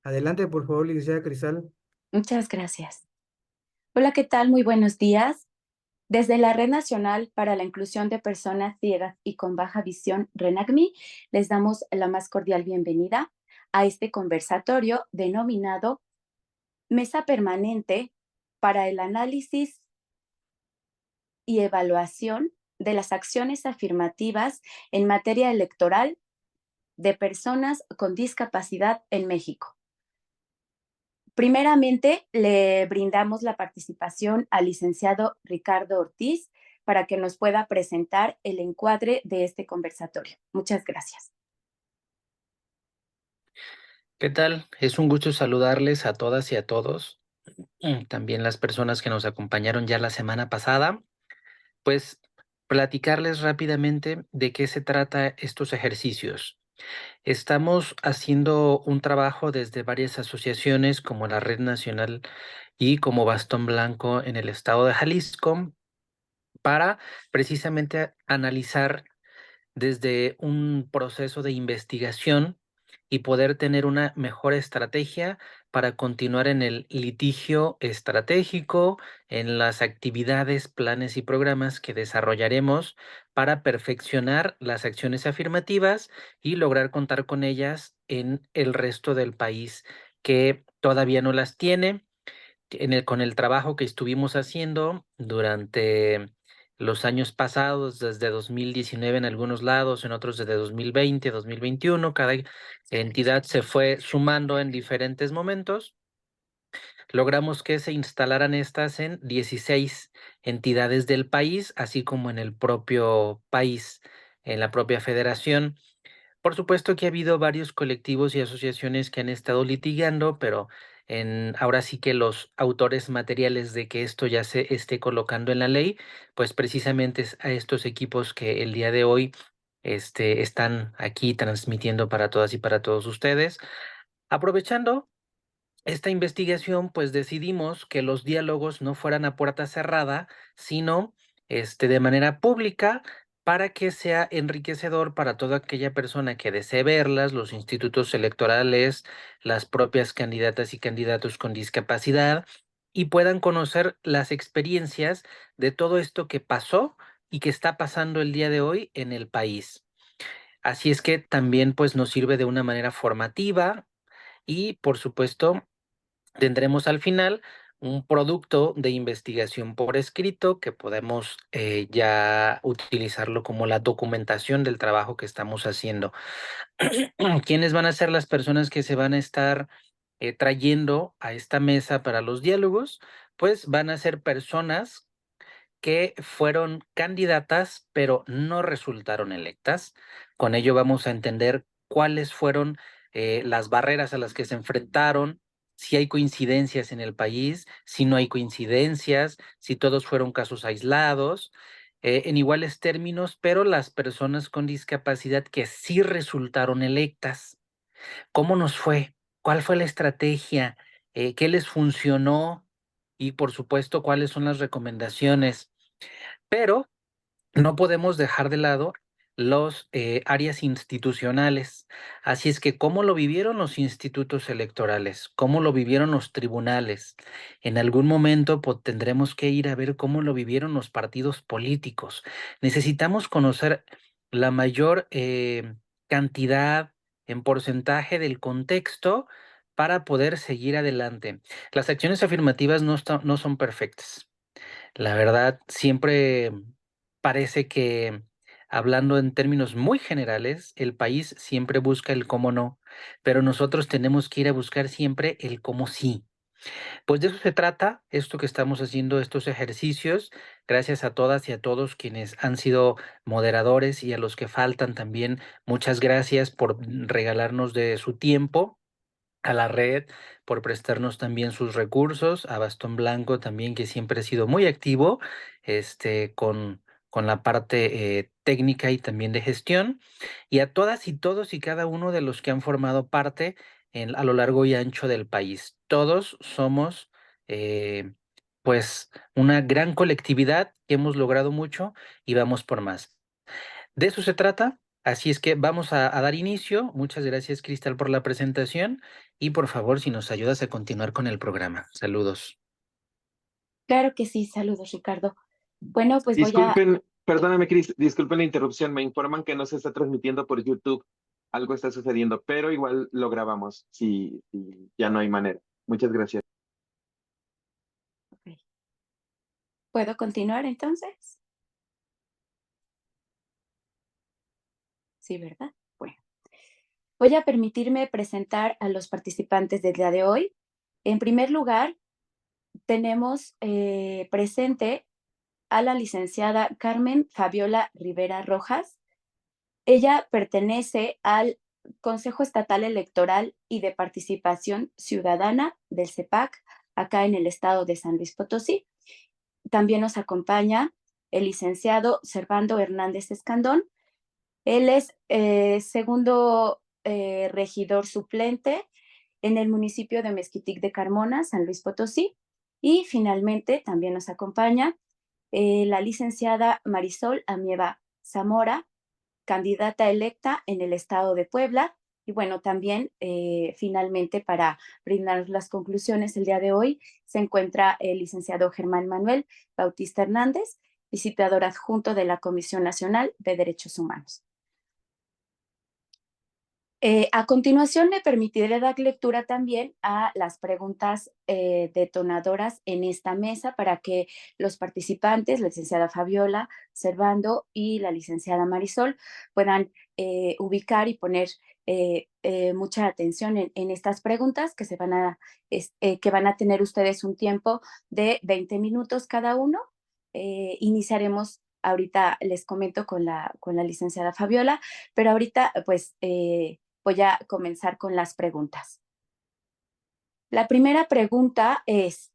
Adelante, por favor, licenciada Cristal. Muchas gracias. Hola, ¿qué tal? Muy buenos días. Desde la Red Nacional para la Inclusión de Personas Ciegas y con Baja Visión, RENACMI, les damos la más cordial bienvenida a este conversatorio denominado Mesa Permanente para el Análisis y Evaluación de las Acciones Afirmativas en materia electoral de personas con discapacidad en México. Primeramente, le brindamos la participación al licenciado Ricardo Ortiz para que nos pueda presentar el encuadre de este conversatorio. Muchas gracias. ¿Qué tal? Es un gusto saludarles a todas y a todos, también las personas que nos acompañaron ya la semana pasada, pues platicarles rápidamente de qué se trata estos ejercicios. Estamos haciendo un trabajo desde varias asociaciones como la Red Nacional y como Bastón Blanco en el estado de Jalisco para precisamente analizar desde un proceso de investigación y poder tener una mejor estrategia para continuar en el litigio estratégico, en las actividades, planes y programas que desarrollaremos para perfeccionar las acciones afirmativas y lograr contar con ellas en el resto del país que todavía no las tiene con el trabajo que estuvimos haciendo durante los años pasados, desde 2019 en algunos lados, en otros desde 2020, 2021, cada entidad se fue sumando en diferentes momentos. Logramos que se instalaran estas en 16 entidades del país, así como en el propio país, en la propia federación. Por supuesto que ha habido varios colectivos y asociaciones que han estado litigando, pero ahora sí que los autores materiales de que esto ya se esté colocando en la ley, pues precisamente es a estos equipos que el día de hoy están aquí transmitiendo para todas y para todos ustedes. Aprovechando esta investigación, pues decidimos que los diálogos no fueran a puerta cerrada, sino de manera pública para que sea enriquecedor para toda aquella persona que desee verlas, los institutos electorales, las propias candidatas y candidatos con discapacidad, y puedan conocer las experiencias de todo esto que pasó y que está pasando el día de hoy en el país. Así es que también pues nos sirve de una manera formativa y por supuesto tendremos al final un producto de investigación por escrito que podemos ya utilizarlo como la documentación del trabajo que estamos haciendo. ¿Quiénes van a ser las personas que se van a estar trayendo a esta mesa para los diálogos? Pues van a ser personas que fueron candidatas, pero no resultaron electas. Con ello vamos a entender cuáles fueron las barreras a las que se enfrentaron, si hay coincidencias en el país, si no hay coincidencias, si todos fueron casos aislados, en iguales términos, pero las personas con discapacidad que sí resultaron electas. ¿Cómo nos fue? ¿Cuál fue la estrategia? ¿Qué les funcionó? Y por supuesto, ¿cuáles son las recomendaciones? Pero no podemos dejar de lado los áreas institucionales. Así es que, ¿cómo lo vivieron los institutos electorales? ¿Cómo lo vivieron los tribunales? En algún momento tendremos que ir a ver cómo lo vivieron los partidos políticos. Necesitamos conocer la mayor cantidad en porcentaje del contexto para poder seguir adelante. Las acciones afirmativas no son perfectas. La verdad, siempre parece que, hablando en términos muy generales, el país siempre busca el cómo no, pero nosotros tenemos que ir a buscar siempre el cómo sí. Pues de eso se trata, esto que estamos haciendo, estos ejercicios. Gracias a todas y a todos quienes han sido moderadores y a los que faltan también. Muchas gracias por regalarnos de su tiempo a la red, por prestarnos también sus recursos, a Bastón Blanco también, que siempre ha sido muy activo, con la parte técnica y también de gestión, y a todas y todos y cada uno de los que han formado parte a lo largo y ancho del país. Todos somos, eh, pues, una gran colectividad que hemos logrado mucho y vamos por más. De eso se trata. Así es que vamos a dar inicio. Muchas gracias, Cristal, por la presentación y por favor, si nos ayudas a continuar con el programa. Saludos. Claro que sí, saludos, Ricardo. Bueno, pues voy a... Disculpen, perdóname, Cris, disculpen la interrupción. Me informan que no se está transmitiendo por YouTube. Algo está sucediendo, pero igual lo grabamos si ya no hay manera. Muchas gracias. Ok. ¿Puedo continuar entonces? Sí, ¿verdad? Bueno, voy a permitirme presentar a los participantes del día de hoy. En primer lugar, tenemos presente a la licenciada Carmen Fabiola Rivera Rojas. Ella pertenece al Consejo Estatal Electoral y de Participación Ciudadana del CEPAC, acá en el estado de San Luis Potosí. También nos acompaña el licenciado Servando Hernández Escandón. Él es segundo regidor suplente en el municipio de Mezquitic de Carmona, San Luis Potosí. Y finalmente también nos acompaña la licenciada Marisol Amieva Zamora, candidata electa en el estado de Puebla. Y bueno, también finalmente para brindar las conclusiones el día de hoy se encuentra el licenciado Germán Manuel Bautista Hernández, visitador adjunto de la Comisión Nacional de Derechos Humanos. A continuación, me permitiré dar lectura también a las preguntas detonadoras en esta mesa para que los participantes, la licenciada Fabiola, Servando y la licenciada Marisol, puedan ubicar y poner mucha atención en estas preguntas que que van a tener ustedes un tiempo de 20 minutos cada uno. Iniciaremos ahorita, les comento con la licenciada Fabiola, pero ahorita pues voy a comenzar con las preguntas. La primera pregunta es,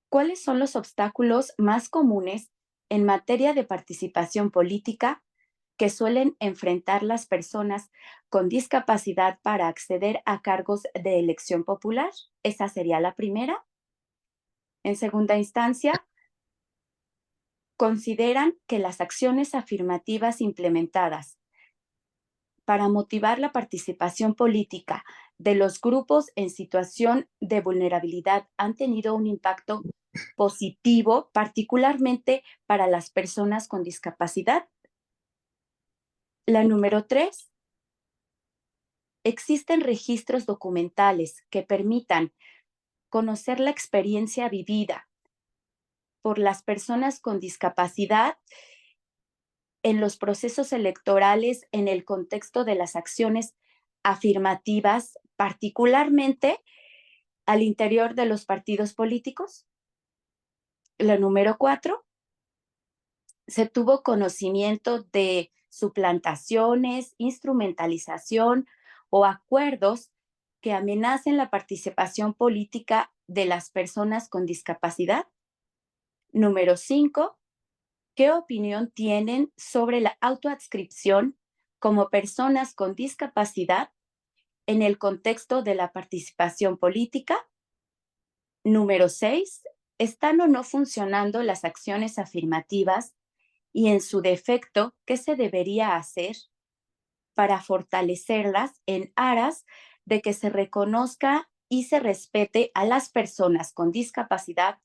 ¿cuáles son los obstáculos más comunes en materia de participación política que suelen enfrentar las personas con discapacidad para acceder a cargos de elección popular? Esa sería la primera. En segunda instancia, ¿consideran que las acciones afirmativas implementadas para motivar la participación política de los grupos en situación de vulnerabilidad han tenido un impacto positivo, particularmente para las personas con discapacidad? La número 3, ¿existen registros documentales que permitan conocer la experiencia vivida por las personas con discapacidad en los procesos electorales en el contexto de las acciones afirmativas, particularmente al interior de los partidos políticos? La número 4, se tuvo conocimiento de suplantaciones, instrumentalización o acuerdos que amenacen la participación política de las personas con discapacidad. Número 5, ¿qué opinión tienen sobre la autoadscripción como personas con discapacidad en el contexto de la participación política? Número 6, ¿están o no funcionando las acciones afirmativas y en su defecto, qué se debería hacer para fortalecerlas en aras de que se reconozca y se respete a las personas con discapacidad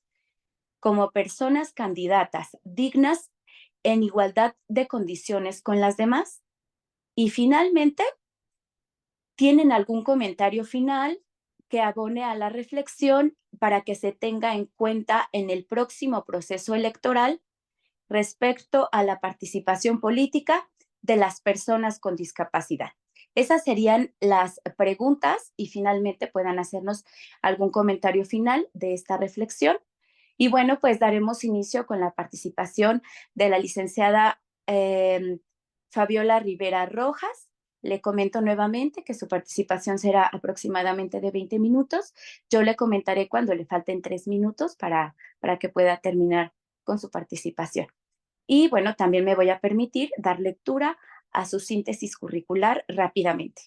como personas candidatas dignas en igualdad de condiciones con las demás? Y finalmente, ¿tienen algún comentario final que abone a la reflexión para que se tenga en cuenta en el próximo proceso electoral respecto a la participación política de las personas con discapacidad? Esas serían las preguntas y finalmente puedan hacernos algún comentario final de esta reflexión. Y bueno, pues daremos inicio con la participación de la licenciada Fabiola Rivera Rojas. Le comento nuevamente que su participación será aproximadamente de 20 minutos. Yo le comentaré cuando le falten 3 minutos para que pueda terminar con su participación. Y bueno, también me voy a permitir dar lectura a su síntesis curricular rápidamente.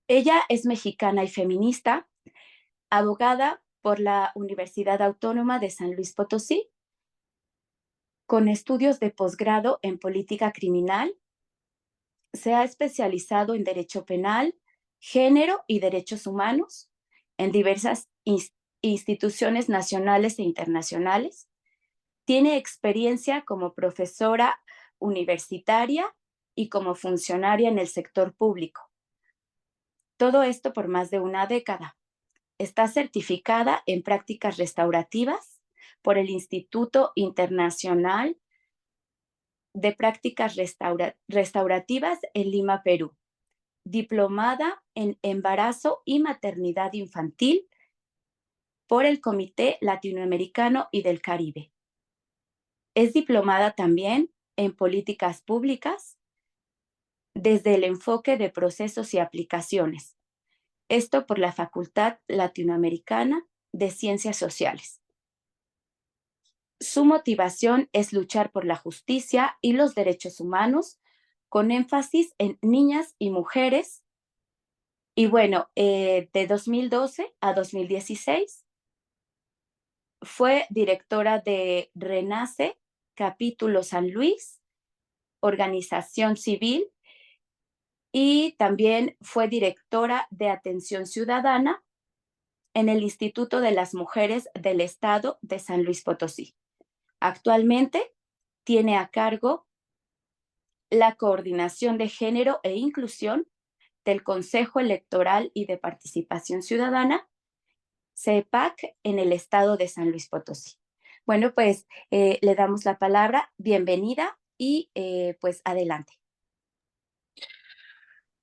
Ella es mexicana y feminista, abogada por la Universidad Autónoma de San Luis Potosí. con estudios de posgrado en política criminal. Se ha especializado en derecho penal, género y derechos humanos en diversas instituciones nacionales e internacionales. Tiene experiencia como profesora universitaria y como funcionaria en el sector público. Todo esto por más de una década. Está certificada en prácticas restaurativas por el Instituto Internacional de Prácticas Restaurativas en Lima, Perú. Diplomada en Embarazo y Maternidad Infantil por el Comité Latinoamericano y del Caribe. Es diplomada también en Políticas Públicas desde el enfoque de procesos y aplicaciones. Esto por la Facultad Latinoamericana de Ciencias Sociales. Su motivación es luchar por la justicia y los derechos humanos, con énfasis en niñas y mujeres. Y bueno, de 2012 a 2016 fue directora de Renace, Capítulo San Luis, organización civil, y también fue directora de Atención Ciudadana en el Instituto de las Mujeres del Estado de San Luis Potosí. Actualmente tiene a cargo la coordinación de género e inclusión del Consejo Electoral y de Participación Ciudadana, CEPAC, en el estado de San Luis Potosí. Bueno, pues le damos la palabra, bienvenida y pues adelante.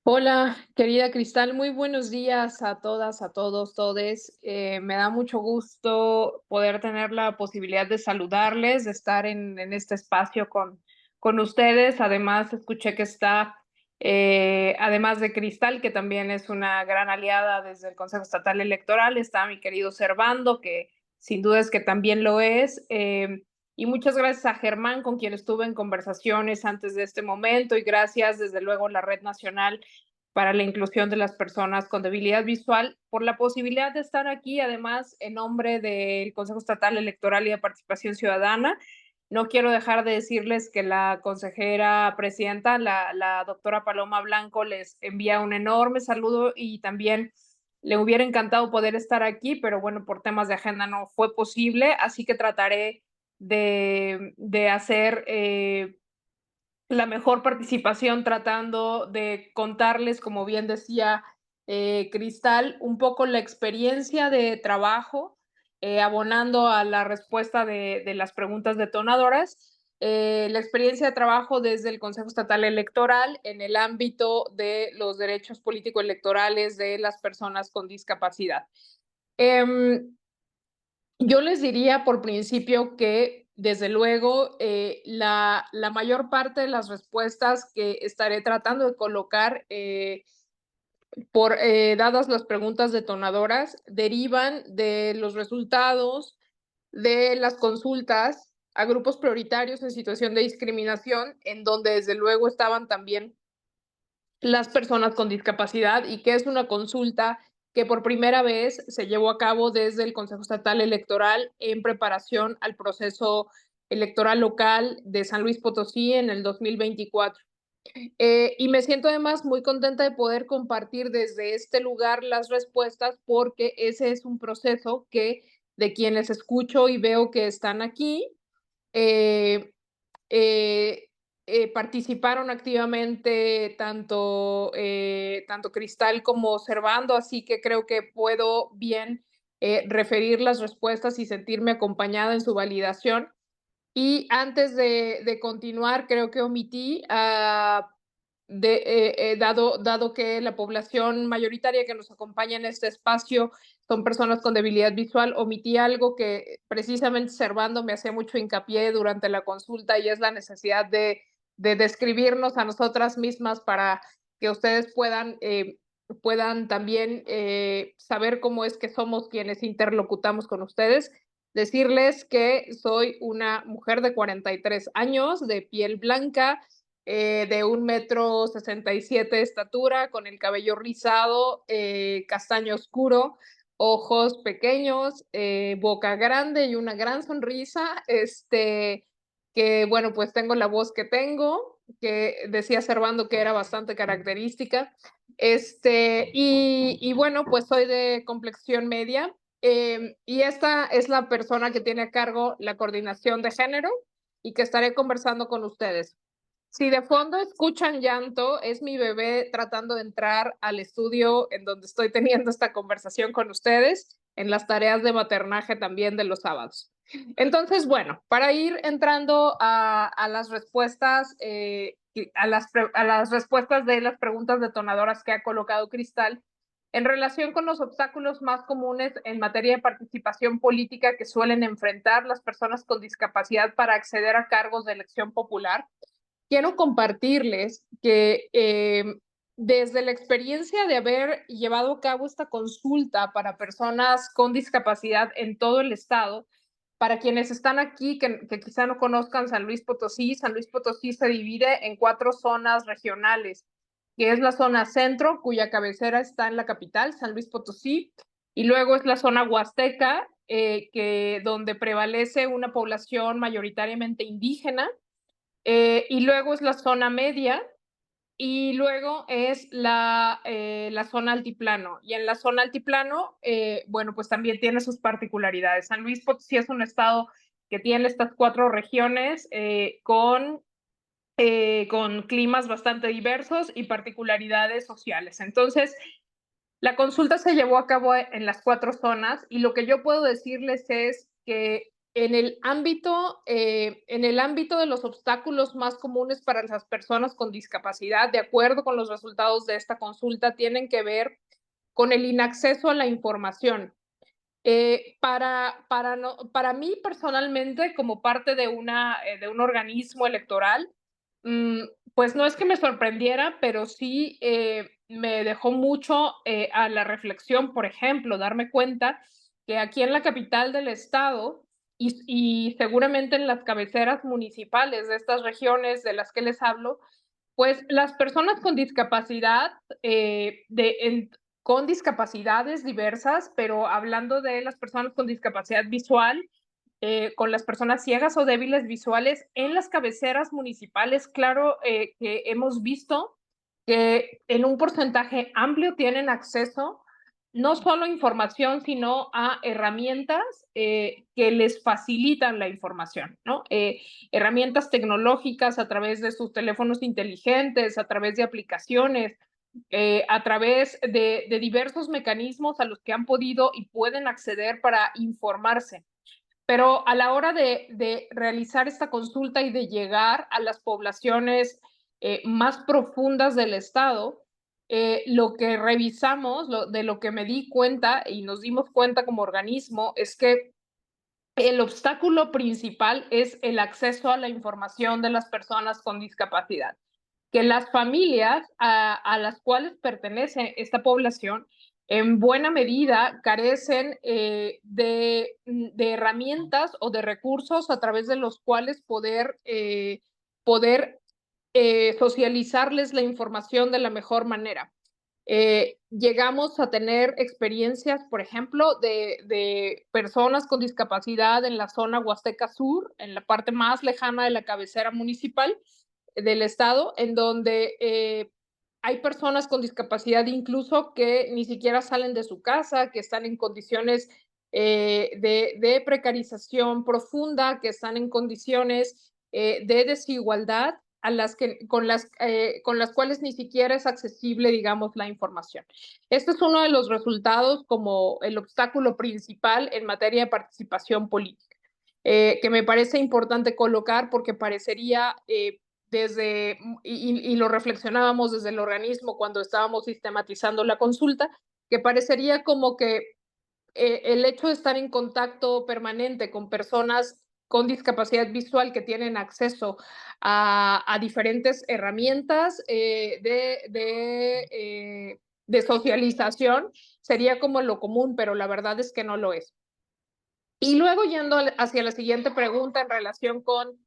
Hola, querida Cristal, muy buenos días a todas, a todos, todes. Me da mucho gusto poder tener la posibilidad de saludarles, de estar en este espacio con ustedes. Además, escuché que está, además de Cristal, que también es una gran aliada desde el Consejo Estatal Electoral, está mi querido Servando, que sin duda es que también lo es. Y muchas gracias a Germán, con quien estuve en conversaciones antes de este momento, y gracias desde luego a la Red Nacional para la Inclusión de las Personas con Debilidad Visual por la posibilidad de estar aquí, además en nombre del Consejo Estatal Electoral y de Participación Ciudadana. No quiero dejar de decirles que la consejera presidenta, la doctora Paloma Blanco, les envía un enorme saludo y también le hubiera encantado poder estar aquí, pero bueno, por temas de agenda no fue posible, así que trataré de hacer la mejor participación tratando de contarles, como bien decía Cristal, un poco la experiencia de trabajo, abonando a la respuesta de las preguntas detonadoras, la experiencia de trabajo desde el Consejo Estatal Electoral en el ámbito de los derechos político-electorales de las personas con discapacidad. Yo les diría por principio que, desde luego, la mayor parte de las respuestas que estaré tratando de colocar, dadas las preguntas detonadoras, derivan de los resultados de las consultas a grupos prioritarios en situación de discriminación, en donde desde luego estaban también las personas con discapacidad, y que es una consulta que por primera vez se llevó a cabo desde el Consejo Estatal Electoral en preparación al proceso electoral local de San Luis Potosí en el 2024. Y me siento además muy contenta de poder compartir desde este lugar las respuestas, porque ese es un proceso que, de quienes escucho y veo que están aquí, eh, eh, participaron activamente tanto Cristal como Servando, así que creo que puedo bien referir las respuestas y sentirme acompañada en su validación. Y antes de continuar, creo que omití, dado que la población mayoritaria que nos acompaña en este espacio son personas con debilidad visual, omití algo que precisamente Servando me hacía mucho hincapié durante la consulta, y es la necesidad de describirnos a nosotras mismas para que ustedes puedan también saber cómo es que somos quienes interlocutamos con ustedes. Decirles que soy una mujer de 43 años, de piel blanca, de 1,67 m de estatura, con el cabello rizado, castaño oscuro, ojos pequeños, boca grande y una gran sonrisa. que bueno, pues tengo la voz que tengo, que decía Servando que era bastante característica. Y bueno, pues soy de complexión media, y esta es la persona que tiene a cargo la coordinación de género y que estaré conversando con ustedes. Si de fondo escuchan llanto, es mi bebé tratando de entrar al estudio en donde estoy teniendo esta conversación con ustedes, en las tareas de maternaje también de los sábados. Entonces, bueno, para ir entrando a las respuestas, a las respuestas de las preguntas detonadoras que ha colocado Cristal, en relación con los obstáculos más comunes en materia de participación política que suelen enfrentar las personas con discapacidad para acceder a cargos de elección popular, quiero compartirles que desde la experiencia de haber llevado a cabo esta consulta para personas con discapacidad en todo el estado, para quienes están aquí, que quizá no conozcan San Luis Potosí se divide en 4 zonas regionales, que es la zona centro, cuya cabecera está en la capital, San Luis Potosí, y luego es la zona huasteca, donde prevalece una población mayoritariamente indígena, y luego es la zona media, y luego es la zona altiplano. Y en la zona altiplano, bueno, pues también tiene sus particularidades. San Luis Potosí es un estado que tiene estas 4 regiones con climas bastante diversos y particularidades sociales. Entonces, la consulta se llevó a cabo en las 4 zonas y lo que yo puedo decirles es que en el ámbito de los obstáculos más comunes para las personas con discapacidad, de acuerdo con los resultados de esta consulta, tienen que ver con el inacceso a la información. Para mí personalmente, como parte de un organismo electoral, mm, pues no es que me sorprendiera, pero sí me dejó mucho a la reflexión, por ejemplo, darme cuenta que aquí en la capital del estado y seguramente en las cabeceras municipales de estas regiones de las que les hablo, pues las personas con discapacidad, con discapacidades diversas, pero hablando de las personas con discapacidad visual, con las personas ciegas o débiles visuales, en las cabeceras municipales, claro que hemos visto que en un porcentaje amplio tienen acceso no solo a información, sino a herramientas que les facilitan la información, ¿no? Herramientas tecnológicas a través de sus teléfonos inteligentes, a través de aplicaciones, a través de diversos mecanismos a los que han podido y pueden acceder para informarse. Pero a la hora de realizar esta consulta y de llegar a las poblaciones más profundas del estado, lo que revisamos, de lo que me di cuenta y nos dimos cuenta como organismo, es que el obstáculo principal es el acceso a la información de las personas con discapacidad, que las familias a las cuales pertenece esta población en buena medida carecen de herramientas o de recursos a través de los cuales poder socializarles la información de la mejor manera. Llegamos a tener experiencias, por ejemplo, de personas con discapacidad en la zona Huasteca Sur, en la parte más lejana de la cabecera municipal del estado, en donde hay personas con discapacidad incluso que ni siquiera salen de su casa, que están en condiciones de precarización profunda, que están en condiciones de desigualdad con las cuales ni siquiera es accesible, digamos, la información. Este es uno de los resultados como el obstáculo principal en materia de participación política, que me parece importante colocar porque parecería y lo reflexionábamos desde el organismo cuando estábamos sistematizando la consulta, que parecería como que el hecho de estar en contacto permanente con personas con discapacidad visual que tienen acceso a diferentes herramientas de socialización sería como lo común, pero la verdad es que no lo es. Y luego yendo hacia la siguiente pregunta en relación con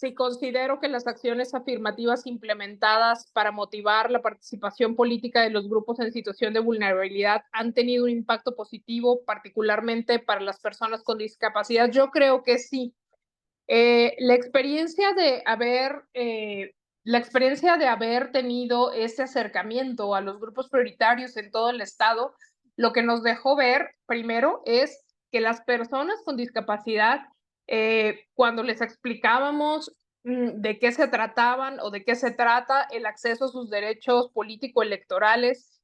si considero que las acciones afirmativas implementadas para motivar la participación política de los grupos en situación de vulnerabilidad han tenido un impacto positivo, particularmente para las personas con discapacidad. Yo creo que sí. La experiencia de haber tenido este acercamiento a los grupos prioritarios en todo el estado, lo que nos dejó ver primero es que las personas con discapacidad, cuando les explicábamos de qué se trataban o de qué se trata el acceso a sus derechos político-electorales,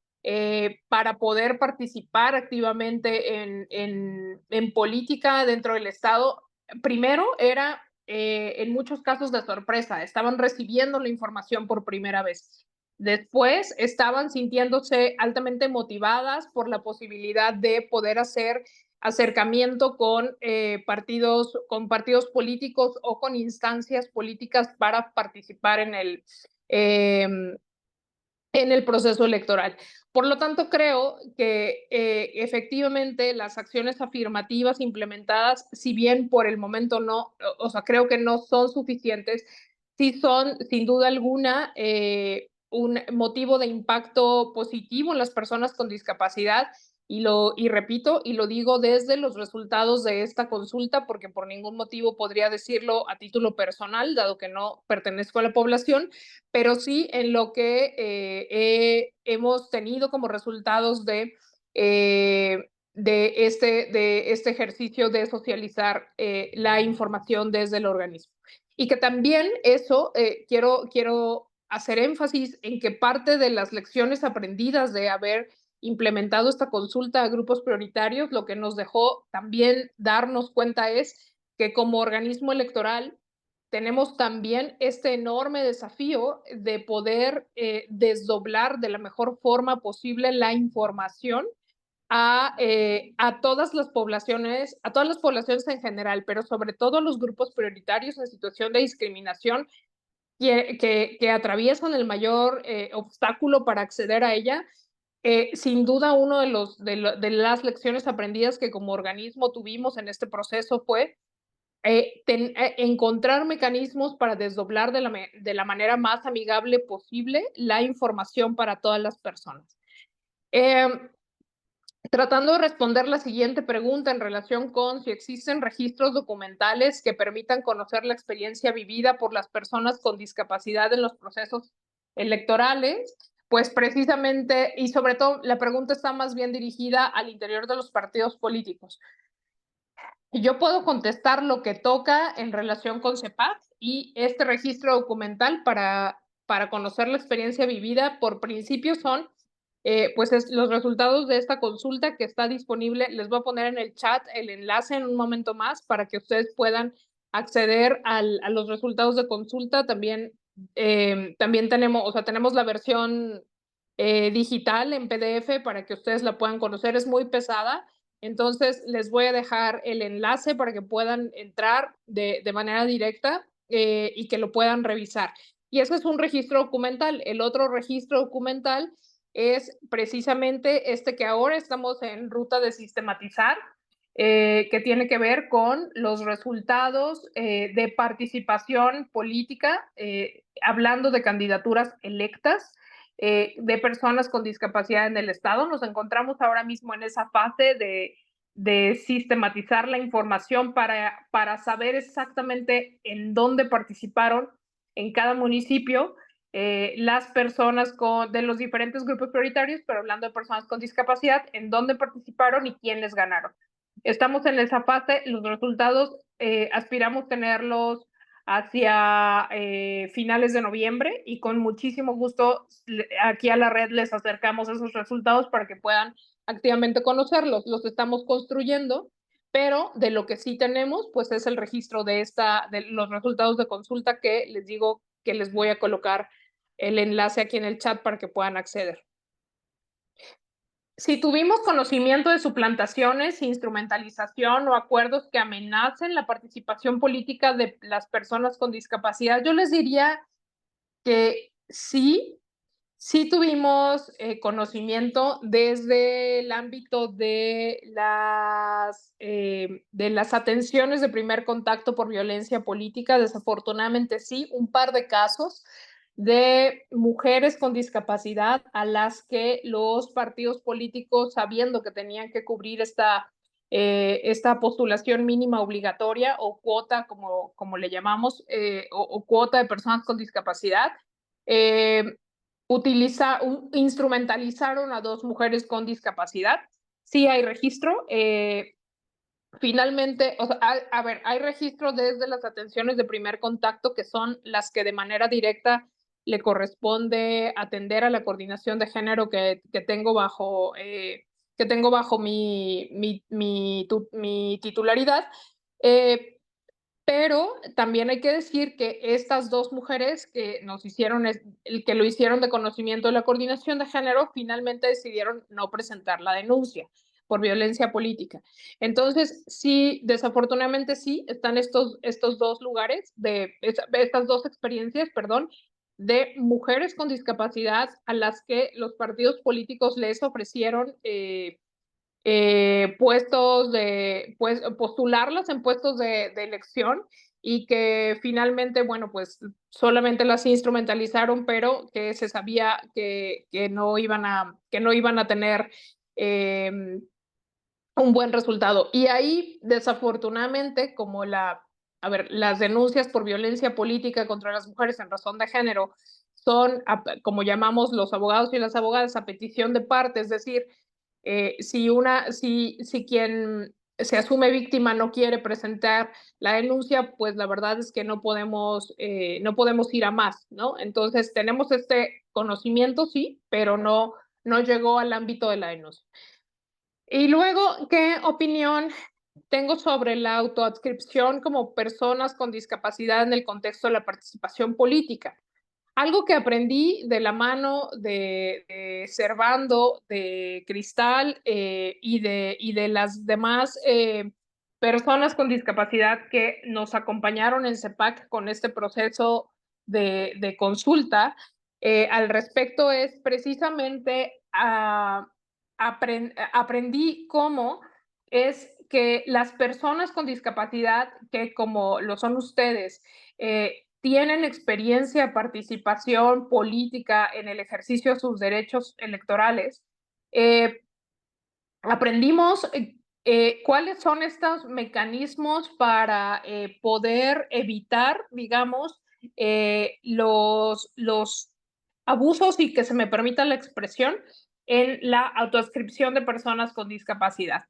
para poder participar activamente en política dentro del Estado, primero era en muchos casos de sorpresa, estaban recibiendo la información por primera vez. Después estaban sintiéndose altamente motivadas por la posibilidad de poder hacer acercamiento con partidos políticos o con instancias políticas para participar en el proceso electoral. Por lo tanto, creo que efectivamente las acciones afirmativas implementadas, si bien por el momento no, o sea, creo que no son suficientes, sí son sin duda alguna un motivo de impacto positivo en las personas con discapacidad y repito, y lo digo desde los resultados de esta consulta, porque por ningún motivo podría decirlo a título personal, dado que no pertenezco a la población, pero sí en lo que hemos tenido como resultados de este ejercicio de socializar la información desde el organismo. Y que también eso, quiero hacer énfasis en que parte de las lecciones aprendidas de haber implementado esta consulta a grupos prioritarios, lo que nos dejó también darnos cuenta es que como organismo electoral tenemos también este enorme desafío de poder desdoblar de la mejor forma posible la información a todas las poblaciones en general, pero sobre todo a los grupos prioritarios en situación de discriminación que atraviesan el mayor obstáculo para acceder a ella. Sin duda, uno de las lecciones aprendidas que como organismo tuvimos en este proceso fue encontrar mecanismos para desdoblar de la manera más amigable posible la información para todas las personas. Tratando de responder la siguiente pregunta en relación con si existen registros documentales que permitan conocer la experiencia vivida por las personas con discapacidad en los procesos electorales, pues precisamente, y sobre todo la pregunta está más bien dirigida al interior de los partidos políticos. Yo puedo contestar lo que toca en relación con CEPAC y este registro documental para conocer la experiencia vivida. Por principio son los resultados de esta consulta que está disponible. Les voy a poner en el chat el enlace en un momento más para que ustedes puedan acceder a los resultados de consulta. También tenemos la versión digital en PDF para que ustedes la puedan conocer. Es muy pesada. Entonces, les voy a dejar el enlace para que puedan entrar de manera directa y que lo puedan revisar. Y eso es un registro documental. El otro registro documental es precisamente este que ahora estamos en ruta de sistematizar, que tiene que ver con los resultados de participación política, hablando de candidaturas electas, de personas con discapacidad en el Estado. Nos encontramos ahora mismo en esa fase de sistematizar la información para saber exactamente en dónde participaron en cada municipio las personas de los diferentes grupos prioritarios, pero hablando de personas con discapacidad, en dónde participaron y quiénes ganaron. Estamos en esa fase, los resultados aspiramos tenerlos hacia finales de noviembre y con muchísimo gusto aquí a la red les acercamos esos resultados para que puedan activamente conocerlos. Los estamos construyendo, pero de lo que sí tenemos pues es el registro de los resultados de consulta que les digo que les voy a colocar el enlace aquí en el chat para que puedan acceder. Si tuvimos conocimiento de suplantaciones, instrumentalización o acuerdos que amenacen la participación política de las personas con discapacidad, yo les diría que sí tuvimos conocimiento desde el ámbito de las atenciones de primer contacto por violencia política. Desafortunadamente sí, un par de casos de mujeres con discapacidad a las que los partidos políticos, sabiendo que tenían que cubrir esta esta postulación mínima obligatoria o cuota, como le llamamos, o cuota de personas con discapacidad. Instrumentalizaron a 2 mujeres con discapacidad. Sí hay registro. Finalmente, o sea, a ver, hay registro desde las atenciones de primer contacto, que son las que de manera directa le corresponde atender a la coordinación de género que tengo bajo mi titularidad. Pero también hay que decir que estas 2 mujeres que que lo hicieron de conocimiento de la coordinación de género, finalmente decidieron no presentar la denuncia por violencia política. Entonces, sí, desafortunadamente sí, están estos 2 lugares estas 2 experiencias, perdón, de mujeres con discapacidad a las que los partidos políticos les ofrecieron, postularlas en puestos de elección, y que finalmente, bueno, pues solamente las instrumentalizaron, pero que se sabía que no iban a tener un buen resultado. Y ahí, desafortunadamente, las denuncias por violencia política contra las mujeres en razón de género son, como llamamos los abogados y las abogadas, a petición de parte, es decir, si quien se asume víctima no quiere presentar la denuncia, pues la verdad es que no podemos ir a más, ¿no? Entonces, tenemos este conocimiento, sí, pero no llegó al ámbito de la denuncia. Y luego, ¿qué opinión tengo sobre la autoadscripción como personas con discapacidad en el contexto de la participación política? Algo que aprendí de la mano de Servando, de Cristal, y de las demás personas con discapacidad que nos acompañaron en CEPAC con este proceso de consulta, al respecto, es precisamente aprendí cómo es que las personas con discapacidad, que como lo son ustedes, tienen experiencia, participación política en el ejercicio de sus derechos electorales. Aprendimos cuáles son estos mecanismos para poder evitar, digamos, los abusos, y que se me permita la expresión, en la autoadscripción de personas con discapacidad.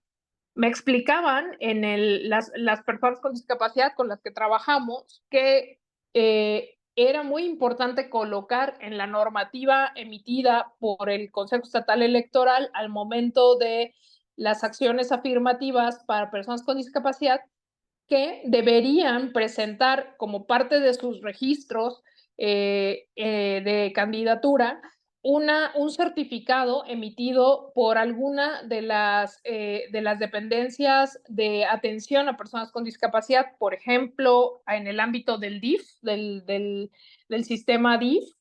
Me explicaban las personas con discapacidad con las que trabajamos que era muy importante colocar en la normativa emitida por el Consejo Estatal Electoral al momento de las acciones afirmativas para personas con discapacidad, que deberían presentar como parte de sus registros de candidatura un certificado emitido por alguna de las dependencias de atención a personas con discapacidad, por ejemplo, en el ámbito del DIF, del sistema DIF,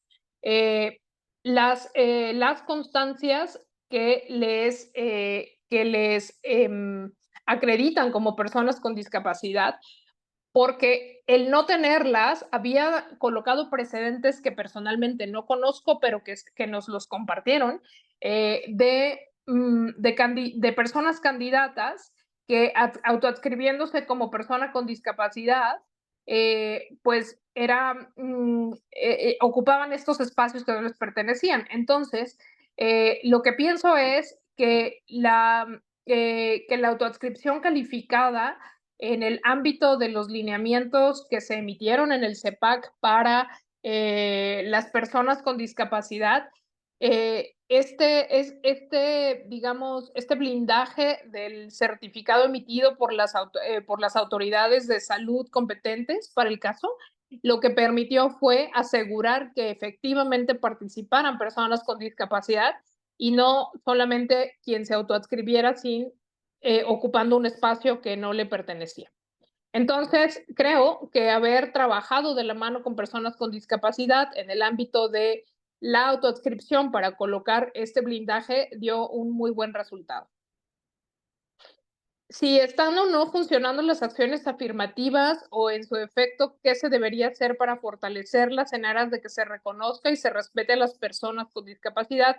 las constancias que les acreditan como personas con discapacidad, porque el no tenerlas había colocado precedentes que personalmente no conozco, pero que nos los compartieron, de personas candidatas que autoadscribiéndose como persona con discapacidad, pues ocupaban estos espacios que no les pertenecían. Entonces, lo que pienso es que la autoadscripción calificada en el ámbito de los lineamientos que se emitieron en el CEPAC para las personas con discapacidad, digamos, este blindaje del certificado emitido por las autoridades de salud competentes para el caso, lo que permitió fue asegurar que efectivamente participaran personas con discapacidad y no solamente quien se autoadscribiera ocupando un espacio que no le pertenecía. Entonces, creo que haber trabajado de la mano con personas con discapacidad en el ámbito de la autoadscripción para colocar este blindaje dio un muy buen resultado. Si están o no funcionando las acciones afirmativas, o en su efecto, ¿qué se debería hacer para fortalecerlas en aras de que se reconozca y se respete a las personas con discapacidad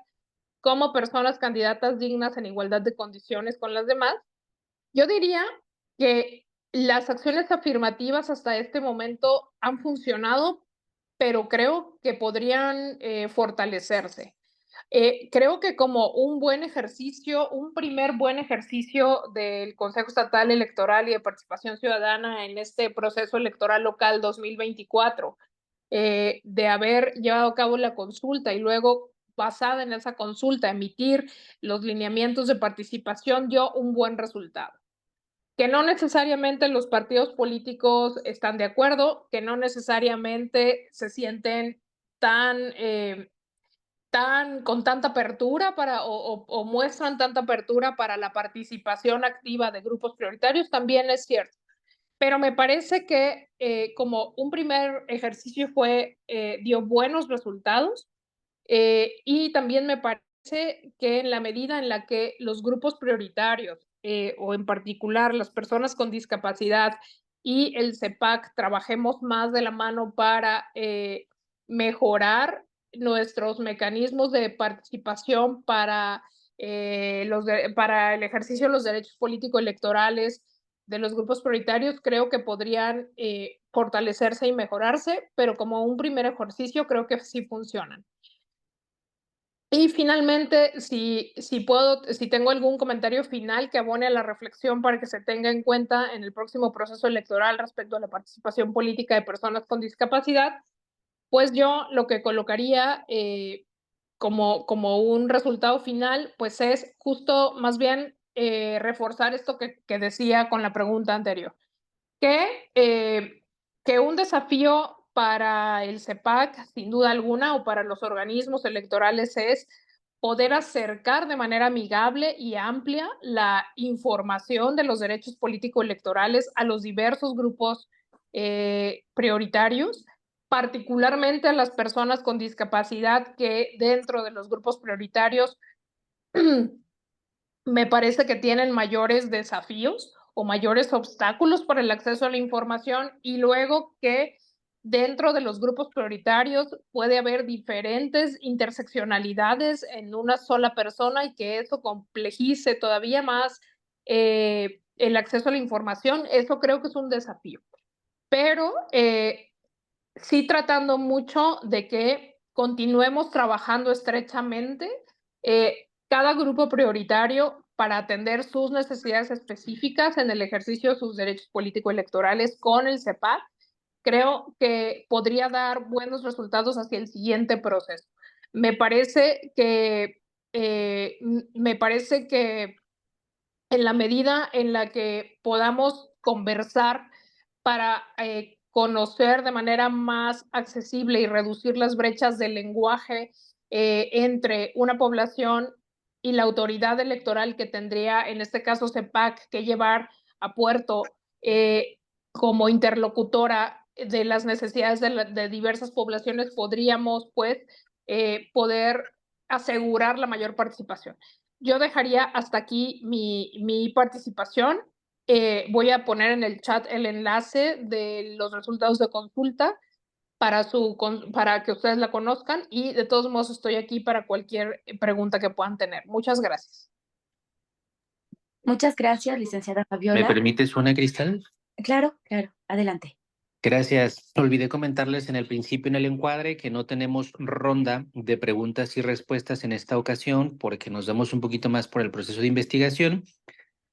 como personas candidatas dignas en igualdad de condiciones con las demás? Yo diría que las acciones afirmativas hasta este momento han funcionado, pero creo que podrían fortalecerse. Creo que como un buen ejercicio, un primer buen ejercicio del Consejo Estatal Electoral y de Participación Ciudadana en este proceso electoral local 2024, de haber llevado a cabo la consulta y luego, basada en esa consulta, emitir los lineamientos de participación, dio un buen resultado. Que no necesariamente los partidos políticos están de acuerdo, que no necesariamente se sienten tan, con tanta apertura o muestran tanta apertura para la participación activa de grupos prioritarios, también es cierto. Pero me parece que como un primer ejercicio dio buenos resultados, y también me parece que en la medida en la que los grupos prioritarios, o en particular las personas con discapacidad y el CEPAC trabajemos más de la mano para mejorar nuestros mecanismos de participación para el ejercicio de los derechos político-electorales de los grupos prioritarios, creo que podrían fortalecerse y mejorarse, pero como un primer ejercicio creo que sí funcionan. Y finalmente, si tengo algún comentario final que abone a la reflexión para que se tenga en cuenta en el próximo proceso electoral respecto a la participación política de personas con discapacidad, pues yo lo que colocaría como un resultado final, pues es justo más bien reforzar esto que decía con la pregunta anterior, que un desafío para el CEPAC, sin duda alguna, o para los organismos electorales es poder acercar de manera amigable y amplia la información de los derechos político-electorales a los diversos grupos prioritarios, particularmente a las personas con discapacidad que dentro de los grupos prioritarios me parece que tienen mayores desafíos o mayores obstáculos para el acceso a la información, y luego que dentro de los grupos prioritarios puede haber diferentes interseccionalidades en una sola persona y que eso complejice todavía más el acceso a la información. Eso creo que es un desafío. Pero sí tratando mucho de que continuemos trabajando estrechamente cada grupo prioritario para atender sus necesidades específicas en el ejercicio de sus derechos político-electorales con el CEPAC. Creo que podría dar buenos resultados hacia el siguiente proceso. Me parece que en la medida en la que podamos conversar para conocer de manera más accesible y reducir las brechas del lenguaje entre una población y la autoridad electoral que tendría, en este caso CEPAC, que llevar a puerto como interlocutora de las necesidades de diversas poblaciones, podríamos pues poder asegurar la mayor participación. Yo dejaría hasta aquí mi participación. Voy a poner en el chat el enlace de los resultados de consulta para que ustedes la conozcan, y de todos modos estoy aquí para cualquier pregunta que puedan tener. Muchas gracias. Muchas gracias, licenciada ¿Me Fabiola. permites una, Cristal? Claro, adelante. Gracias. Olvidé comentarles en el principio en el encuadre que no tenemos ronda de preguntas y respuestas en esta ocasión porque nos damos un poquito más por el proceso de investigación,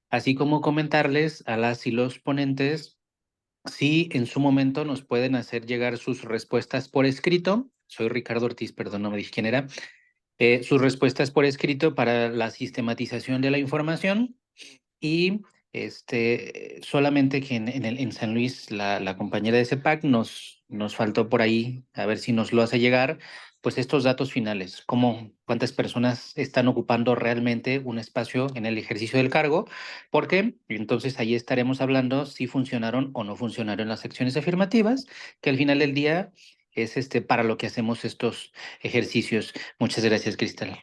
así como comentarles a las y los ponentes si en su momento nos pueden hacer llegar sus respuestas por escrito. Soy Ricardo Ortiz, perdón, no me dije quién era. Sus respuestas por escrito para la sistematización de la información y solamente que en San Luis la compañera de CEPAC nos faltó por ahí, a ver si nos lo hace llegar, pues estos datos finales, cuántas personas están ocupando realmente un espacio en el ejercicio del cargo, porque entonces ahí estaremos hablando si funcionaron o no funcionaron las acciones afirmativas, que al final del día es para lo que hacemos estos ejercicios. Muchas gracias, Cristal.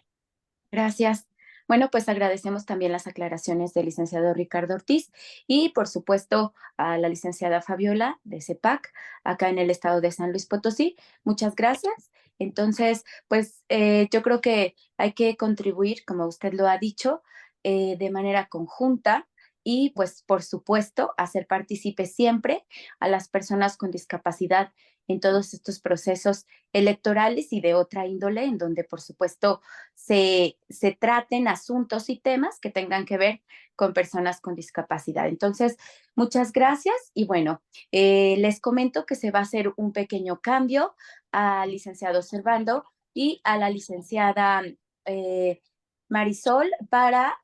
Gracias. Bueno, pues agradecemos también las aclaraciones del licenciado Ricardo Ortiz y, por supuesto, a la licenciada Fabiola de CEPAC, acá en el estado de San Luis Potosí. Muchas gracias. Entonces, pues yo creo que hay que contribuir, como usted lo ha dicho, de manera conjunta y pues por supuesto hacer partícipe siempre a las personas con discapacidad en todos estos procesos electorales y de otra índole, en donde por supuesto se traten asuntos y temas que tengan que ver con personas con discapacidad. Entonces, muchas gracias y bueno, les comento que se va a hacer un pequeño cambio al licenciado Servando y a la licenciada Marisol para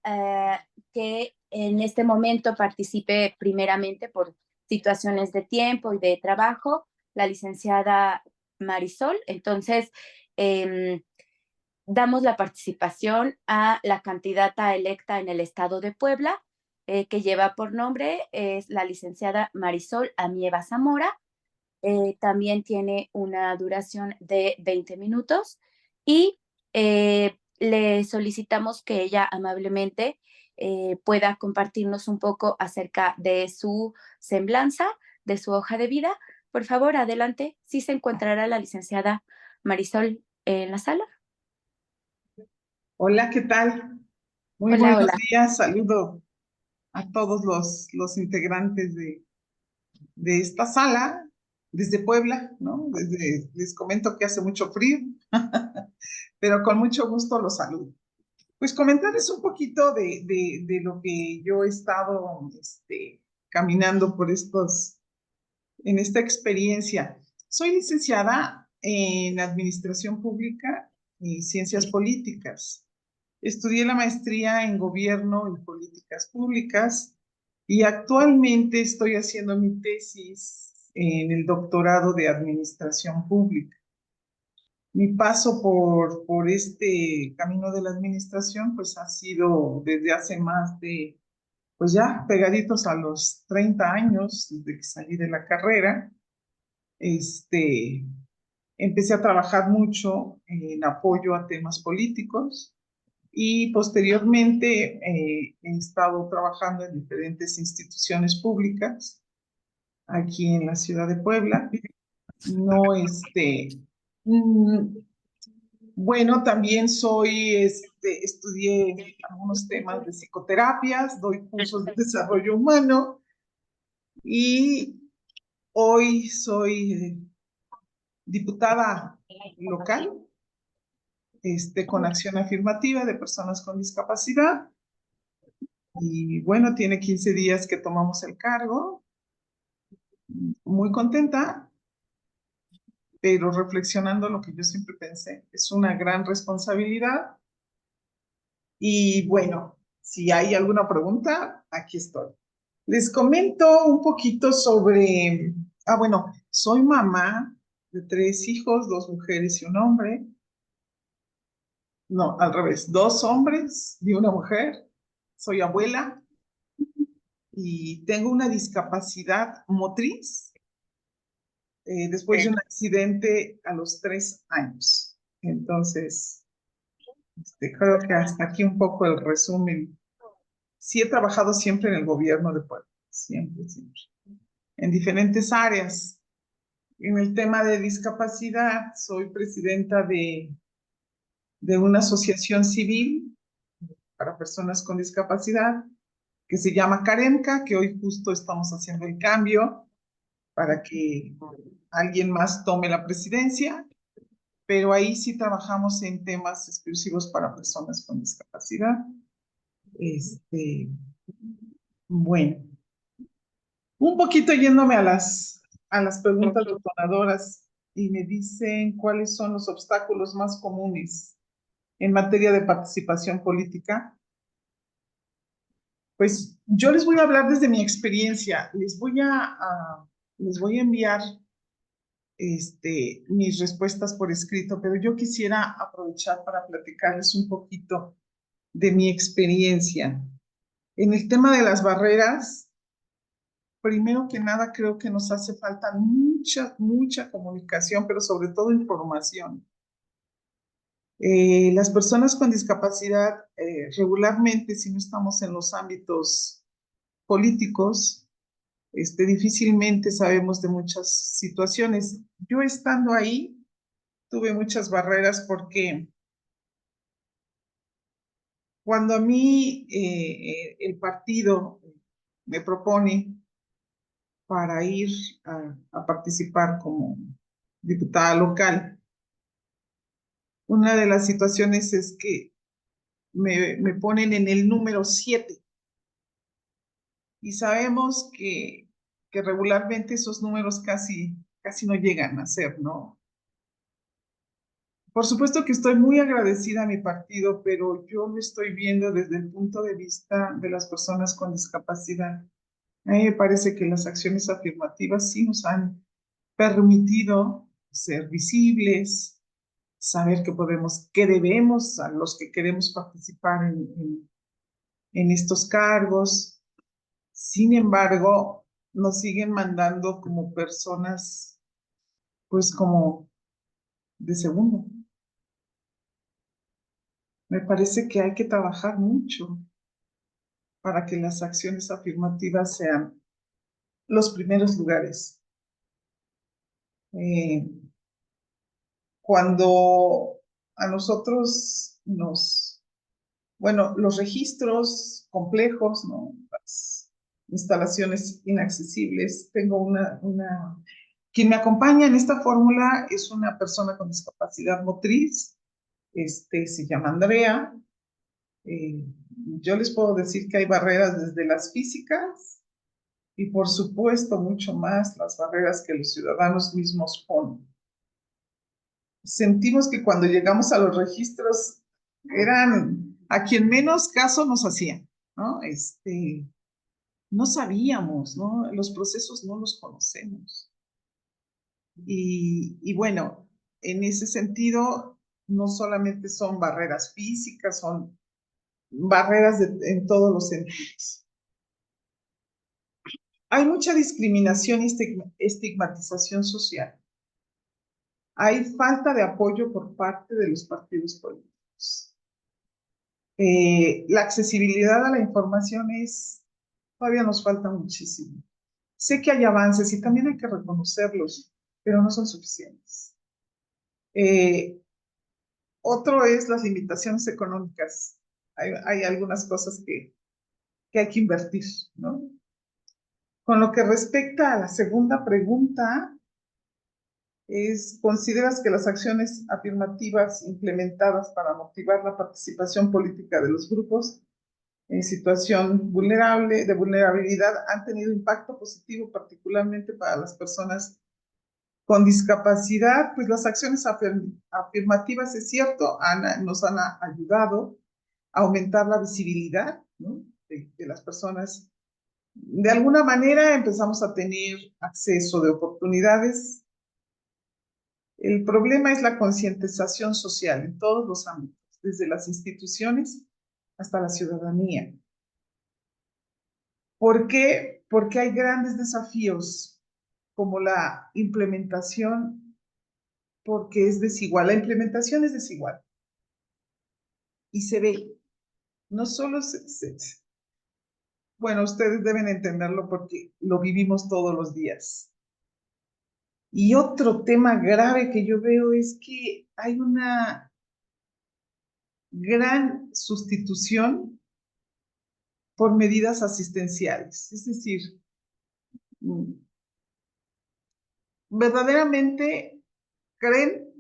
que en este momento participe primeramente por situaciones de tiempo y de trabajo la licenciada Marisol. Entonces, damos la participación a la candidata electa en el estado de Puebla, que lleva por nombre, es la licenciada Marisol Amieva Zamora. También tiene una duración de 20 minutos y le solicitamos que ella amablemente pueda compartirnos un poco acerca de su semblanza, de su hoja de vida. Por favor, adelante. ¿Sí se encontrará la licenciada Marisol en la sala? Hola, ¿qué tal? Muy Hola, buenos hola. días. Saludo a todos los integrantes de esta sala desde Puebla, ¿no? Les comento que hace mucho frío, pero con mucho gusto los saludo. Pues comentarles un poquito de lo que yo he estado caminando por en esta experiencia. Soy licenciada en Administración Pública y Ciencias Políticas. Estudié la maestría en Gobierno y Políticas Públicas y actualmente estoy haciendo mi tesis en el doctorado de Administración Pública. Mi paso por este camino de la administración pues ha sido desde hace más de, pues ya pegaditos a los 30 años desde que salí de la carrera. Empecé a trabajar mucho en apoyo a temas políticos y posteriormente he estado trabajando en diferentes instituciones públicas aquí en la ciudad de Puebla. No, bueno, también estudié algunos temas de psicoterapias, doy cursos de desarrollo humano y hoy soy diputada local con acción afirmativa de personas con discapacidad. Y bueno, tiene 15 días que tomamos el cargo. Muy contenta, pero reflexionando lo que yo siempre pensé, es una gran responsabilidad. Y bueno, si hay alguna pregunta, aquí estoy. Les comento un poquito sobre, bueno, soy mamá de 3 hijos, 2 mujeres y un hombre. No, al revés, 2 hombres y una mujer. Soy abuela y tengo una discapacidad motriz después de un accidente a los 3 años. Entonces, creo que hasta aquí un poco el resumen. Sí he trabajado siempre en el gobierno de Puebla, siempre, siempre, en diferentes áreas. En el tema de discapacidad, soy presidenta de una asociación civil para personas con discapacidad que se llama Caremca, que hoy justo estamos haciendo el cambio para que alguien más tome la presidencia, pero ahí sí trabajamos en temas exclusivos para personas con discapacidad. Bueno, un poquito yéndome a las preguntas detonadoras y me dicen cuáles son los obstáculos más comunes en materia de participación política. Pues yo les voy a hablar desde mi experiencia, les voy a enviar mis respuestas por escrito, pero yo quisiera aprovechar para platicarles un poquito de mi experiencia. En el tema de las barreras, primero que nada creo que nos hace falta mucha comunicación, pero sobre todo información. Las personas con discapacidad regularmente, si no estamos en los ámbitos políticos, difícilmente sabemos de muchas situaciones. Yo estando ahí, tuve muchas barreras porque cuando a mí el partido me propone para ir a participar como diputada local. Una de las situaciones es que me ponen en el número 7 y sabemos que regularmente esos números casi no llegan a ser, ¿no? Por supuesto que estoy muy agradecida a mi partido, pero yo lo estoy viendo desde el punto de vista de las personas con discapacidad. A mí me parece que las acciones afirmativas sí nos han permitido ser visibles, saber que podemos, que debemos a los que queremos participar en estos cargos. Sin embargo, nos siguen mandando como personas, pues como de segundo. Me parece que hay que trabajar mucho para que las acciones afirmativas sean los primeros lugares. Cuando a nosotros bueno, los registros complejos, ¿no? Las instalaciones inaccesibles, tengo quien me acompaña en esta fórmula es una persona con discapacidad motriz, se llama Andrea. Yo les puedo decir que hay barreras desde las físicas y por supuesto mucho más las barreras que los ciudadanos mismos ponen. Sentimos que cuando llegamos a los registros eran a quien menos caso nos hacían, ¿no? No sabíamos, ¿no? Los procesos no los conocemos. Y bueno, en ese sentido, no solamente son barreras físicas, son barreras en todos los sentidos. Hay mucha discriminación y estigmatización social. Hay falta de apoyo por parte de los partidos políticos. La accesibilidad a la información todavía nos falta muchísimo. Sé que hay avances y también hay que reconocerlos, pero no son suficientes. Otro es las limitaciones económicas. Hay algunas cosas que hay que invertir, ¿no? Con lo que respecta a la segunda pregunta, ¿consideras que las acciones afirmativas implementadas para motivar la participación política de los grupos en situación de vulnerabilidad han tenido impacto positivo, particularmente para las personas con discapacidad? Pues las acciones afirmativas, es cierto, nos han ayudado a aumentar la visibilidad, ¿no? de las personas. De alguna manera empezamos a tener acceso de oportunidades. El problema es la concientización social en todos los ámbitos, desde las instituciones hasta la ciudadanía. ¿Por qué? Porque hay grandes desafíos como la implementación, porque es desigual. La implementación es desigual. Y se ve, no solo bueno, ustedes deben entenderlo porque lo vivimos todos los días. Y otro tema grave que yo veo es que hay una gran sustitución por medidas asistenciales. Es decir, verdaderamente creen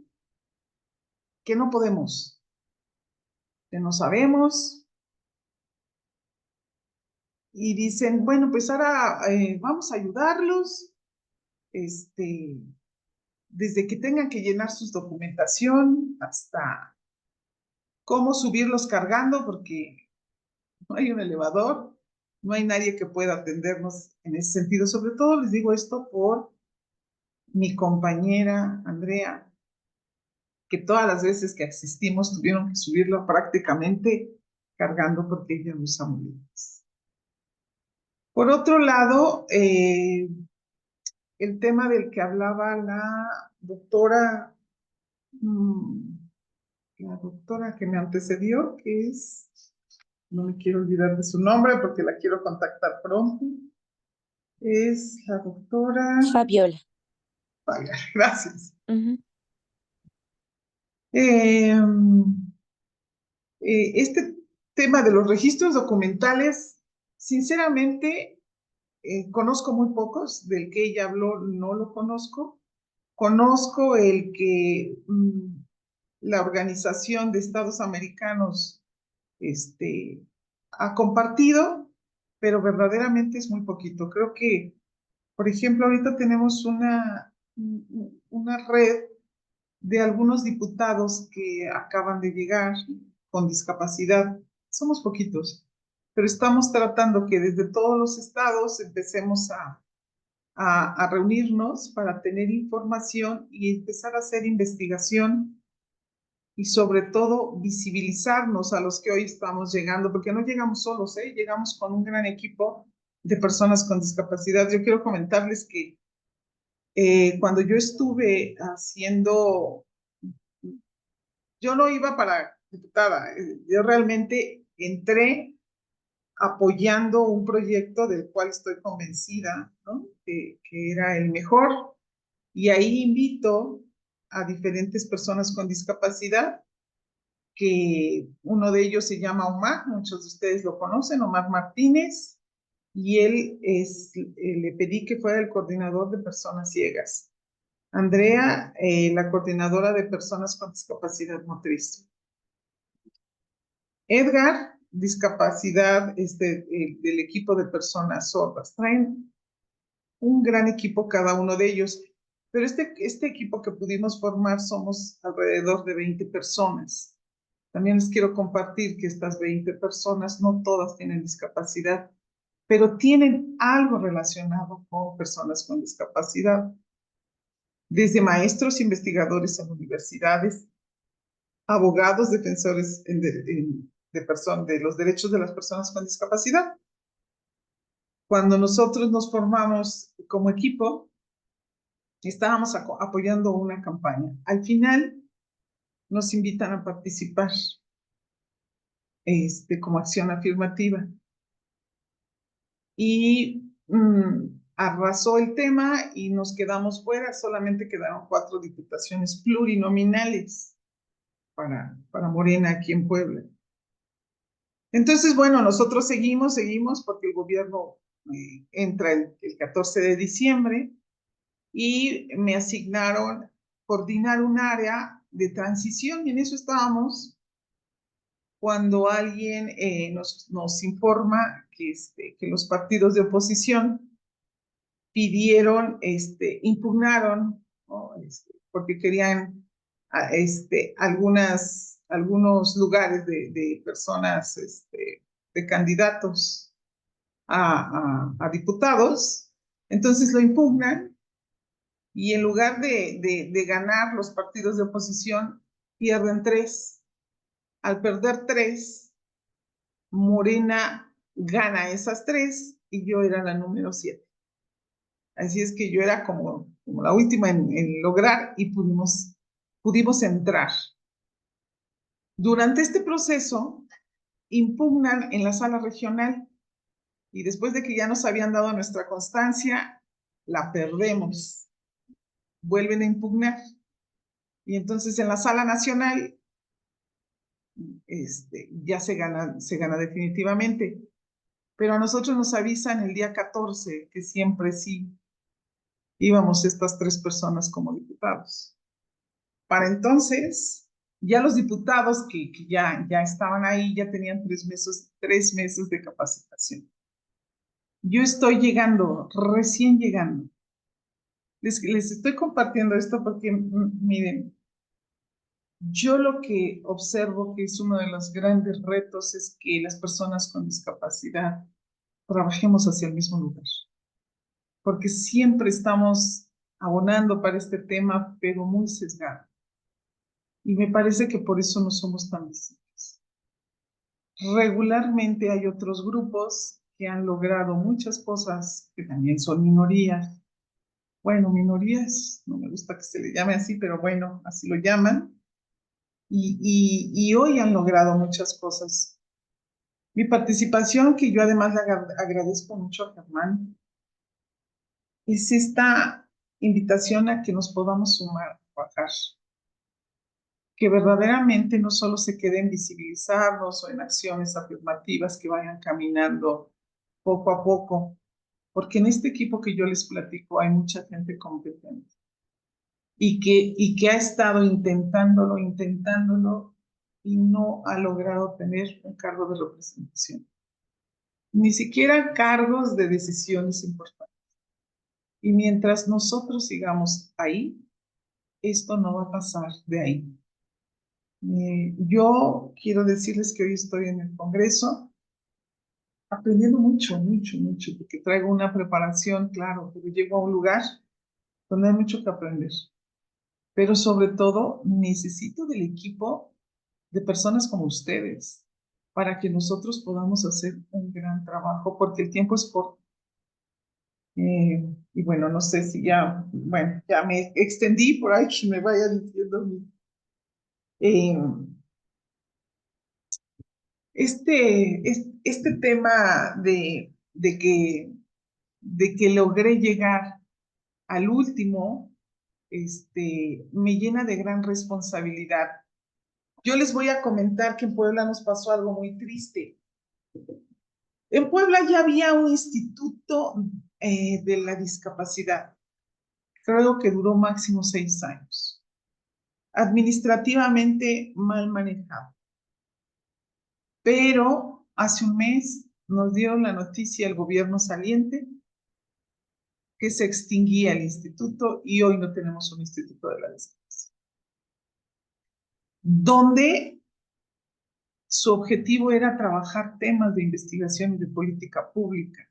que no podemos, que no sabemos, y dicen, bueno, pues ahora vamos a ayudarlos, desde que tengan que llenar su documentación hasta cómo subirlos cargando, porque no hay un elevador, no hay nadie que pueda atendernos en ese sentido. Sobre todo les digo esto por mi compañera Andrea, que todas las veces que asistimos tuvieron que subirlo prácticamente cargando porque ella usa muletas. Por otro lado, el tema del que hablaba la doctora que me antecedió, que es, no me quiero olvidar de su nombre porque la quiero contactar pronto, es la doctora Fabiola. Gracias. Uh-huh. Este tema de los registros documentales, sinceramente, conozco muy pocos, del que ella habló no lo conozco. Conozco el que la Organización de Estados Americanos ha compartido, pero verdaderamente es muy poquito. Creo que, por ejemplo, ahorita tenemos una red de algunos diputados que acaban de llegar con discapacidad. Somos poquitos, pero estamos tratando que desde todos los estados empecemos a reunirnos para tener información y empezar a hacer investigación y sobre todo visibilizarnos a los que hoy estamos llegando, porque no llegamos solos, llegamos con un gran equipo de personas con discapacidad. Yo quiero comentarles que cuando yo estuve haciendo, yo no iba para diputada, yo realmente entré apoyando un proyecto del cual estoy convencida, ¿no? que era el mejor, y ahí invito a diferentes personas con discapacidad, que uno de ellos se llama Omar, muchos de ustedes lo conocen, Omar Martínez, y él le pedí que fuera el coordinador de personas ciegas. Andrea, la coordinadora de personas con discapacidad motriz. Edgar, discapacidad del equipo de personas sordas. Traen un gran equipo cada uno de ellos, pero este equipo que pudimos formar somos alrededor de 20 personas. También les quiero compartir que estas 20 personas no todas tienen discapacidad, pero tienen algo relacionado con personas con discapacidad. Desde maestros, investigadores en universidades, abogados, defensores de los derechos de las personas con discapacidad. Cuando nosotros nos formamos como equipo, estábamos apoyando una campaña. Al final, nos invitan a participar como acción afirmativa. Y arrasó el tema y nos quedamos fuera, solamente quedaron 4 diputaciones plurinominales para Morena aquí en Puebla. Entonces, bueno, nosotros seguimos porque el gobierno entra el 14 de diciembre y me asignaron coordinar un área de transición y en eso estábamos cuando alguien nos informa que los partidos de oposición pidieron, impugnaron, ¿no? Porque querían algunos lugares de personas, de candidatos a diputados. Entonces lo impugnan y en lugar de ganar los partidos de oposición, pierden 3. Al perder 3, Morena gana esas 3 y yo era la número 7. Así es que yo era como la última en lograr y pudimos entrar. Durante este proceso, impugnan en la sala regional y después de que ya nos habían dado nuestra constancia, la perdemos. Vuelven a impugnar. Y entonces en la sala nacional ya se gana definitivamente. Pero a nosotros nos avisan el día 14 que siempre sí íbamos estas 3 personas como diputados. Para entonces, ya los diputados que ya estaban ahí, ya tenían 3 meses de capacitación. Yo estoy llegando, recién llegando. Les estoy compartiendo esto porque, miren, yo lo que observo que es uno de los grandes retos es que las personas con discapacidad trabajemos hacia el mismo lugar. Porque siempre estamos abonando para este tema, pero muy sesgado. Y me parece que por eso no somos tan visibles. Regularmente hay otros grupos que han logrado muchas cosas que también son minorías. Bueno, minorías, no me gusta que se le llame así, pero bueno, así lo llaman. Y hoy han logrado muchas cosas. Mi participación, que yo además le agradezco mucho a Germán, es esta invitación a que nos podamos sumar a trabajar. Que verdaderamente no solo se quede en visibilizarnos o en acciones afirmativas que vayan caminando poco a poco, porque en este equipo que yo les platico hay mucha gente competente y que ha estado intentándolo y no ha logrado tener un cargo de representación, ni siquiera cargos de decisiones importantes. Y mientras nosotros sigamos ahí, esto no va a pasar de ahí. Yo quiero decirles que hoy estoy en el Congreso aprendiendo mucho, porque traigo una preparación, claro, pero llego a un lugar donde hay mucho que aprender. Pero sobre todo necesito del equipo de personas como ustedes para que nosotros podamos hacer un gran trabajo, porque el tiempo es corto. Y bueno, no sé si ya, bueno, ya me extendí por ahí, que me vaya diciendo. Eh, este tema de que logré llegar al último, me llena de gran responsabilidad. Yo les voy a comentar que en Puebla nos pasó algo muy triste. En Puebla ya había un instituto de la discapacidad. Creo que duró máximo 6 años. Administrativamente mal manejado. Pero hace un mes nos dieron la noticia el gobierno saliente que se extinguía el instituto y hoy no tenemos un instituto de la discapacidad. Donde su objetivo era trabajar temas de investigación y de política pública.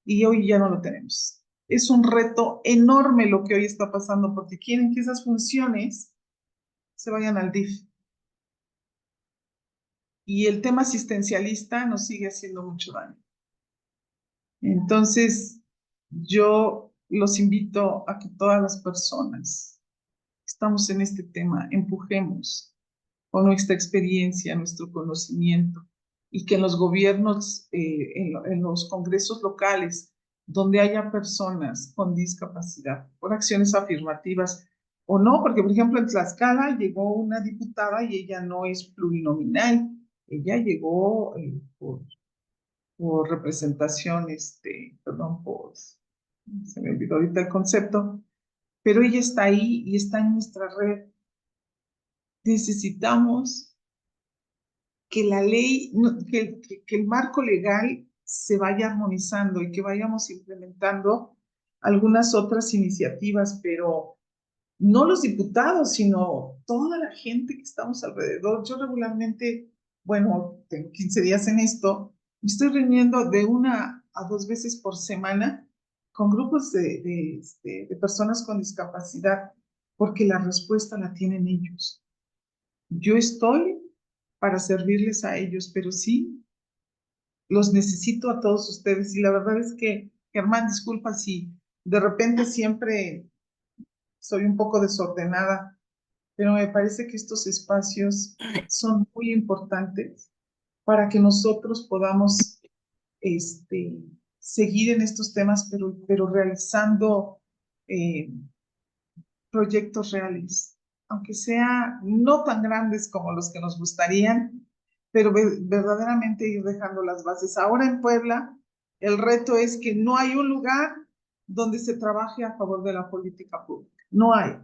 Y hoy ya no lo tenemos. Es un reto enorme lo que hoy está pasando porque quieren que esas funciones se vayan al DIF. Y el tema asistencialista nos sigue haciendo mucho daño. Entonces, yo los invito a que todas las personas que estamos en este tema empujemos con nuestra experiencia, nuestro conocimiento, y que en los gobiernos, en los congresos locales, donde haya personas con discapacidad, por acciones afirmativas o no, porque por ejemplo en Tlaxcala llegó una diputada y ella no es plurinominal, ella llegó por representación, perdón, se me olvidó ahorita el concepto, pero ella está ahí y está en nuestra red. Necesitamos que la ley, que el marco legal se vaya armonizando y que vayamos implementando algunas otras iniciativas, pero no los diputados, sino toda la gente que estamos alrededor. Yo regularmente, bueno, tengo 15 días en esto, me estoy reuniendo de 1 a 2 veces por semana con grupos de personas con discapacidad, porque la respuesta la tienen ellos. Yo estoy para servirles a ellos, pero sí los necesito a todos ustedes. Y la verdad es que, Germán, disculpa si de repente siempre soy un poco desordenada, pero me parece que estos espacios son muy importantes para que nosotros podamos seguir en estos temas, pero realizando proyectos reales, aunque sea no tan grandes como los que nos gustarían, pero verdaderamente ir dejando las bases. Ahora en Puebla, el reto es que no hay un lugar donde se trabaje a favor de la política pública. No hay.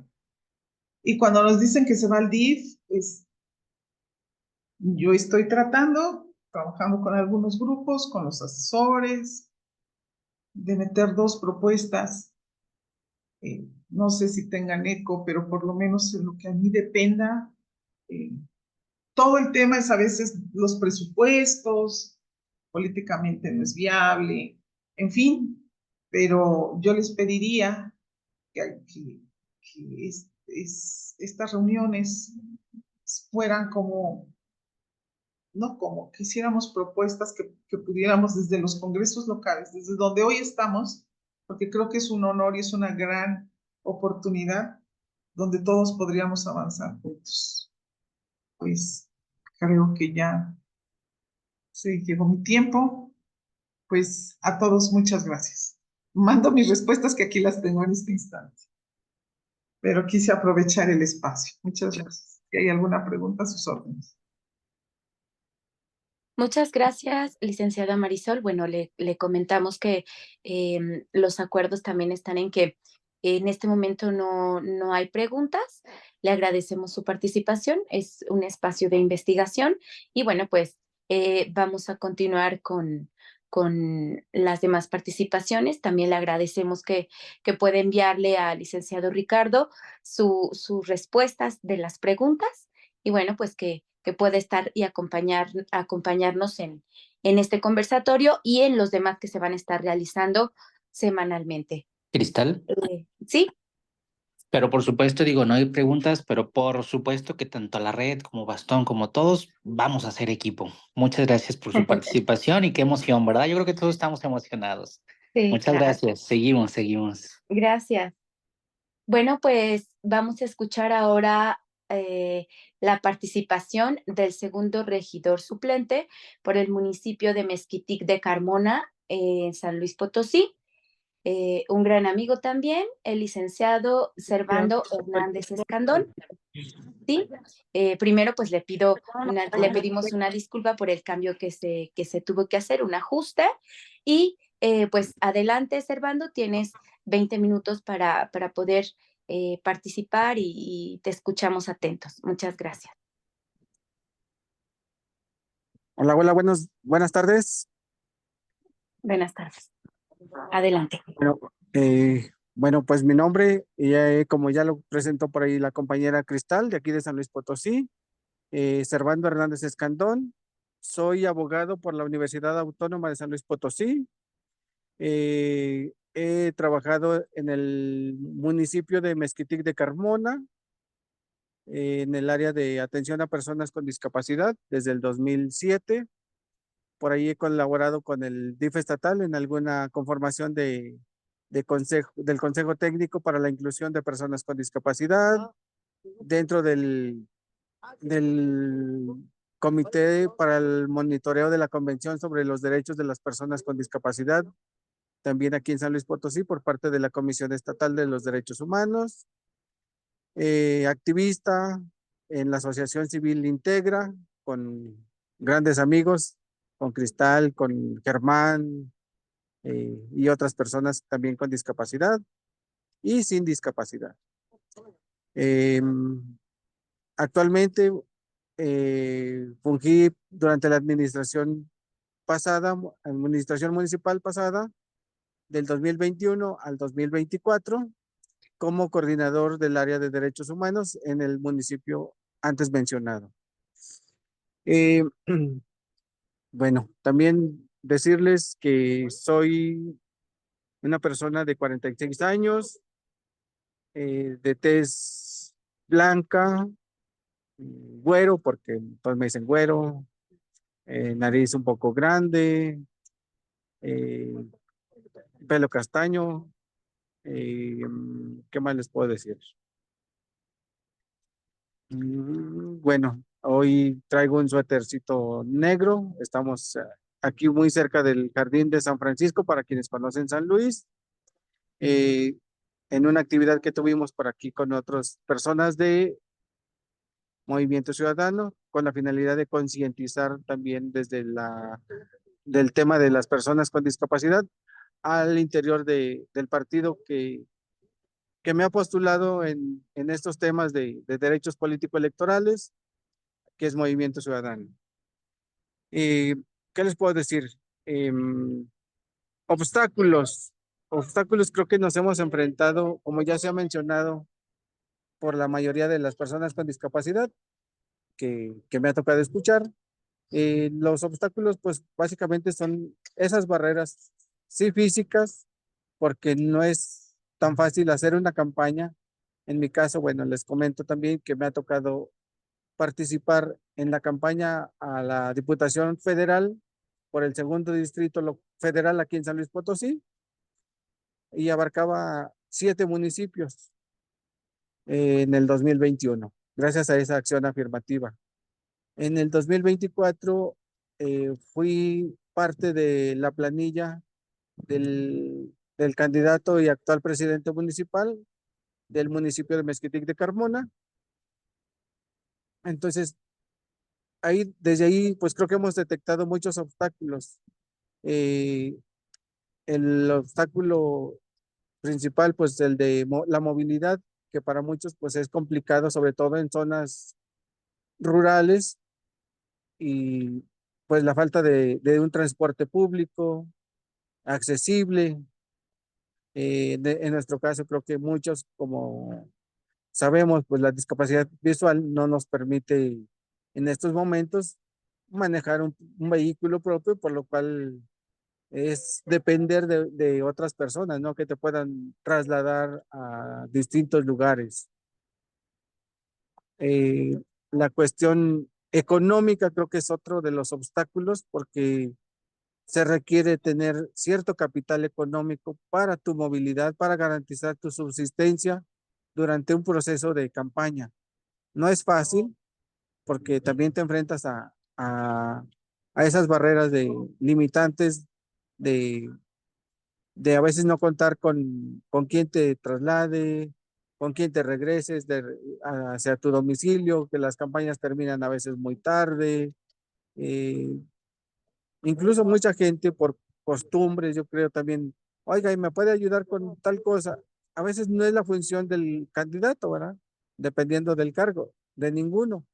Y cuando nos dicen que se va al DIF, pues yo estoy trabajando con algunos grupos, con los asesores, de meter 2 propuestas. No sé si tengan eco, pero por lo menos en lo que a mí dependa, todo el tema es a veces los presupuestos, políticamente no es viable, en fin, pero yo les pediría que estas reuniones fueran como, no como, que hiciéramos propuestas que pudiéramos desde los congresos locales, desde donde hoy estamos, porque creo que es un honor y es una gran oportunidad donde todos podríamos avanzar juntos. Pues creo que ya se llegó mi tiempo. Pues a todos muchas gracias. Mando mis respuestas que aquí las tengo en este instante, pero quise aprovechar el espacio. Muchas gracias. Si hay alguna pregunta, a sus órdenes. Muchas gracias, licenciada Marisol. Bueno, le comentamos que los acuerdos también están en que en este momento no hay preguntas. Le agradecemos su participación. Es un espacio de investigación y bueno, pues vamos a continuar con las demás participaciones. También le agradecemos que pueda enviarle al licenciado Ricardo sus respuestas de las preguntas y bueno, pues que puede estar y acompañarnos en este conversatorio y en los demás que se van a estar realizando semanalmente. Cristal, Sí, pero por supuesto, digo, no hay preguntas, pero por supuesto que tanto la red como Bastón, como todos, vamos a hacer equipo. Muchas gracias por su participación y qué emoción, ¿verdad? Yo creo que todos estamos emocionados. sí, Muchas claro. gracias. Seguimos. Gracias. Bueno, pues vamos a escuchar ahora la participación del segundo regidor suplente por el municipio de Mezquitic de Carmona, en San Luis Potosí. Un gran amigo también, el licenciado Servando Hernández Escandón. Sí, primero pues le pedimos una disculpa por el cambio que se tuvo que hacer, un ajuste. Y pues adelante, Servando, tienes 20 minutos para poder participar y te escuchamos atentos. Muchas gracias. Hola, hola, buenas tardes. Buenas tardes. Adelante. Bueno, pues mi nombre, como ya lo presentó por ahí la compañera Cristal, de aquí de San Luis Potosí, Servando Hernández Escandón. Soy abogado por la Universidad Autónoma de San Luis Potosí. He trabajado en el municipio de Mezquitic de Carmona, en el área de atención a personas con discapacidad desde el 2007. Por ahí he colaborado con el DIF estatal en alguna conformación del Consejo Técnico para la Inclusión de Personas con Discapacidad, dentro del Comité para el Monitoreo de la Convención sobre los Derechos de las Personas con Discapacidad, también aquí en San Luis Potosí, por parte de la Comisión Estatal de los Derechos Humanos. Activista en la Asociación Civil Integra, con grandes amigos, con Cristal, con Germán, y otras personas también con discapacidad y sin discapacidad. Actualmente fungí durante la administración municipal pasada, del 2021 al 2024, como coordinador del área de derechos humanos en el municipio antes mencionado. Eh, bueno, también decirles que soy una persona de 46 años, de tez blanca, güero, porque todos me dicen güero, nariz un poco grande, eh, pelo castaño. ¿Qué más les puedo decir? Bueno, hoy traigo un suétercito negro. Estamos aquí muy cerca del Jardín de San Francisco, para quienes conocen San Luis, eh, en una actividad que tuvimos por aquí con otras personas de Movimiento Ciudadano, con la finalidad de concientizar también del tema de las personas con discapacidad al interior del partido que me ha postulado en estos temas de derechos político-electorales, que es Movimiento Ciudadano. ¿Qué les puedo decir? Em, obstáculos. Obstáculos creo que nos hemos enfrentado, como ya se ha mencionado, por la mayoría de las personas con discapacidad que me ha tocado escuchar. Los obstáculos, pues básicamente son esas barreras, sí físicas, porque no es tan fácil hacer una campaña. En mi caso, bueno, les comento también que me ha tocado participar en la campaña a la Diputación Federal por el segundo distrito federal aquí en San Luis Potosí, y abarcaba 7 municipios en el 2021, gracias a esa acción afirmativa. En el 2024 fui parte de la planilla del candidato y actual presidente municipal del municipio de Mezquitic de Carmona. Entonces, desde ahí, pues creo que hemos detectado muchos obstáculos. Eh, el obstáculo principal, pues el de la movilidad, que para muchos pues es complicado, sobre todo en zonas rurales, y pues la falta de un transporte público accesible. En nuestro caso, creo que muchos, como sabemos, pues la discapacidad visual no nos permite en estos momentos manejar un vehículo propio, por lo cual es depender de otras personas, ¿no? Que te puedan trasladar a distintos lugares. Eh, la cuestión económica creo que es otro de los obstáculos, porque se requiere tener cierto capital económico para tu movilidad, para garantizar tu subsistencia durante un proceso de campaña. No es fácil, porque también te enfrentas a esas barreras de limitantes de, de a veces no contar con quién te traslade, con quién te regreses hacia tu domicilio, que las campañas terminan a veces muy tarde. eh, Incluso mucha gente por costumbres, yo creo también, oiga, ¿y me puede ayudar con tal cosa? A veces no es la función del candidato, ¿verdad? Dependiendo del cargo, de ninguno,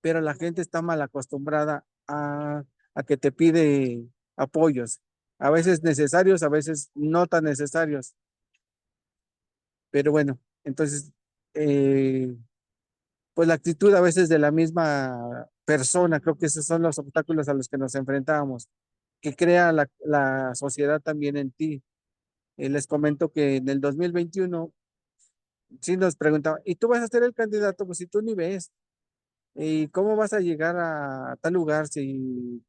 pero la gente está mal acostumbrada a que te pide apoyos, a veces necesarios, a veces no tan necesarios, pero bueno, entonces, pues la actitud a veces de la misma persona, creo que esos son los obstáculos a los que nos enfrentamos, que crea la sociedad también en ti. Les comento que en el 2021 sí nos preguntaban, ¿y tú vas a ser el candidato? Pues si tú ni ves, ¿y cómo vas a llegar a tal lugar si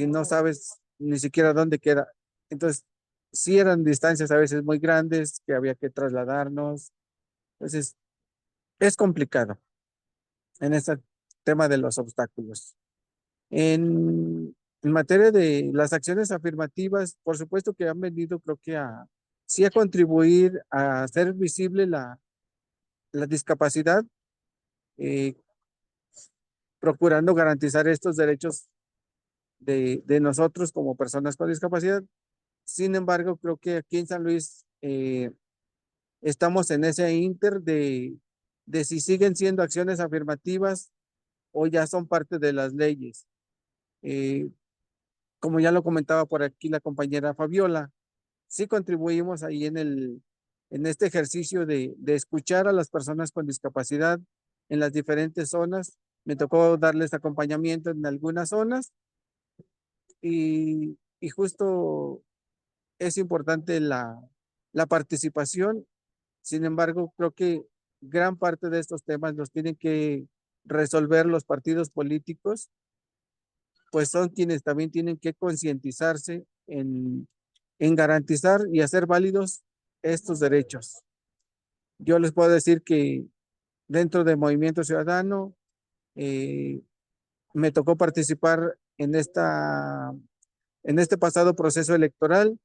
no sabes ni siquiera dónde queda? Entonces, sí eran distancias a veces muy grandes que había que trasladarnos. Entonces, es complicado en este tema de los obstáculos. En materia de las acciones afirmativas, por supuesto que han venido, creo que sí a contribuir a hacer visible la discapacidad, eh, procurando garantizar estos derechos de nosotros como personas con discapacidad. Sin embargo, creo que aquí en San Luis estamos en ese inter de si siguen siendo acciones afirmativas o ya son parte de las leyes. Eh, Como ya lo comentaba por aquí la compañera Fabiola, sí contribuimos ahí en este ejercicio de escuchar a las personas con discapacidad en las diferentes zonas. Me tocó darles acompañamiento en algunas zonas y justo es importante la participación. Sin embargo, creo que gran parte de estos temas los tienen que resolver los partidos políticos, pues son quienes también tienen que concientizarse en garantizar y hacer válidos estos derechos. Yo les puedo decir que dentro del Movimiento Ciudadano eh, me tocó participar en este pasado proceso electoral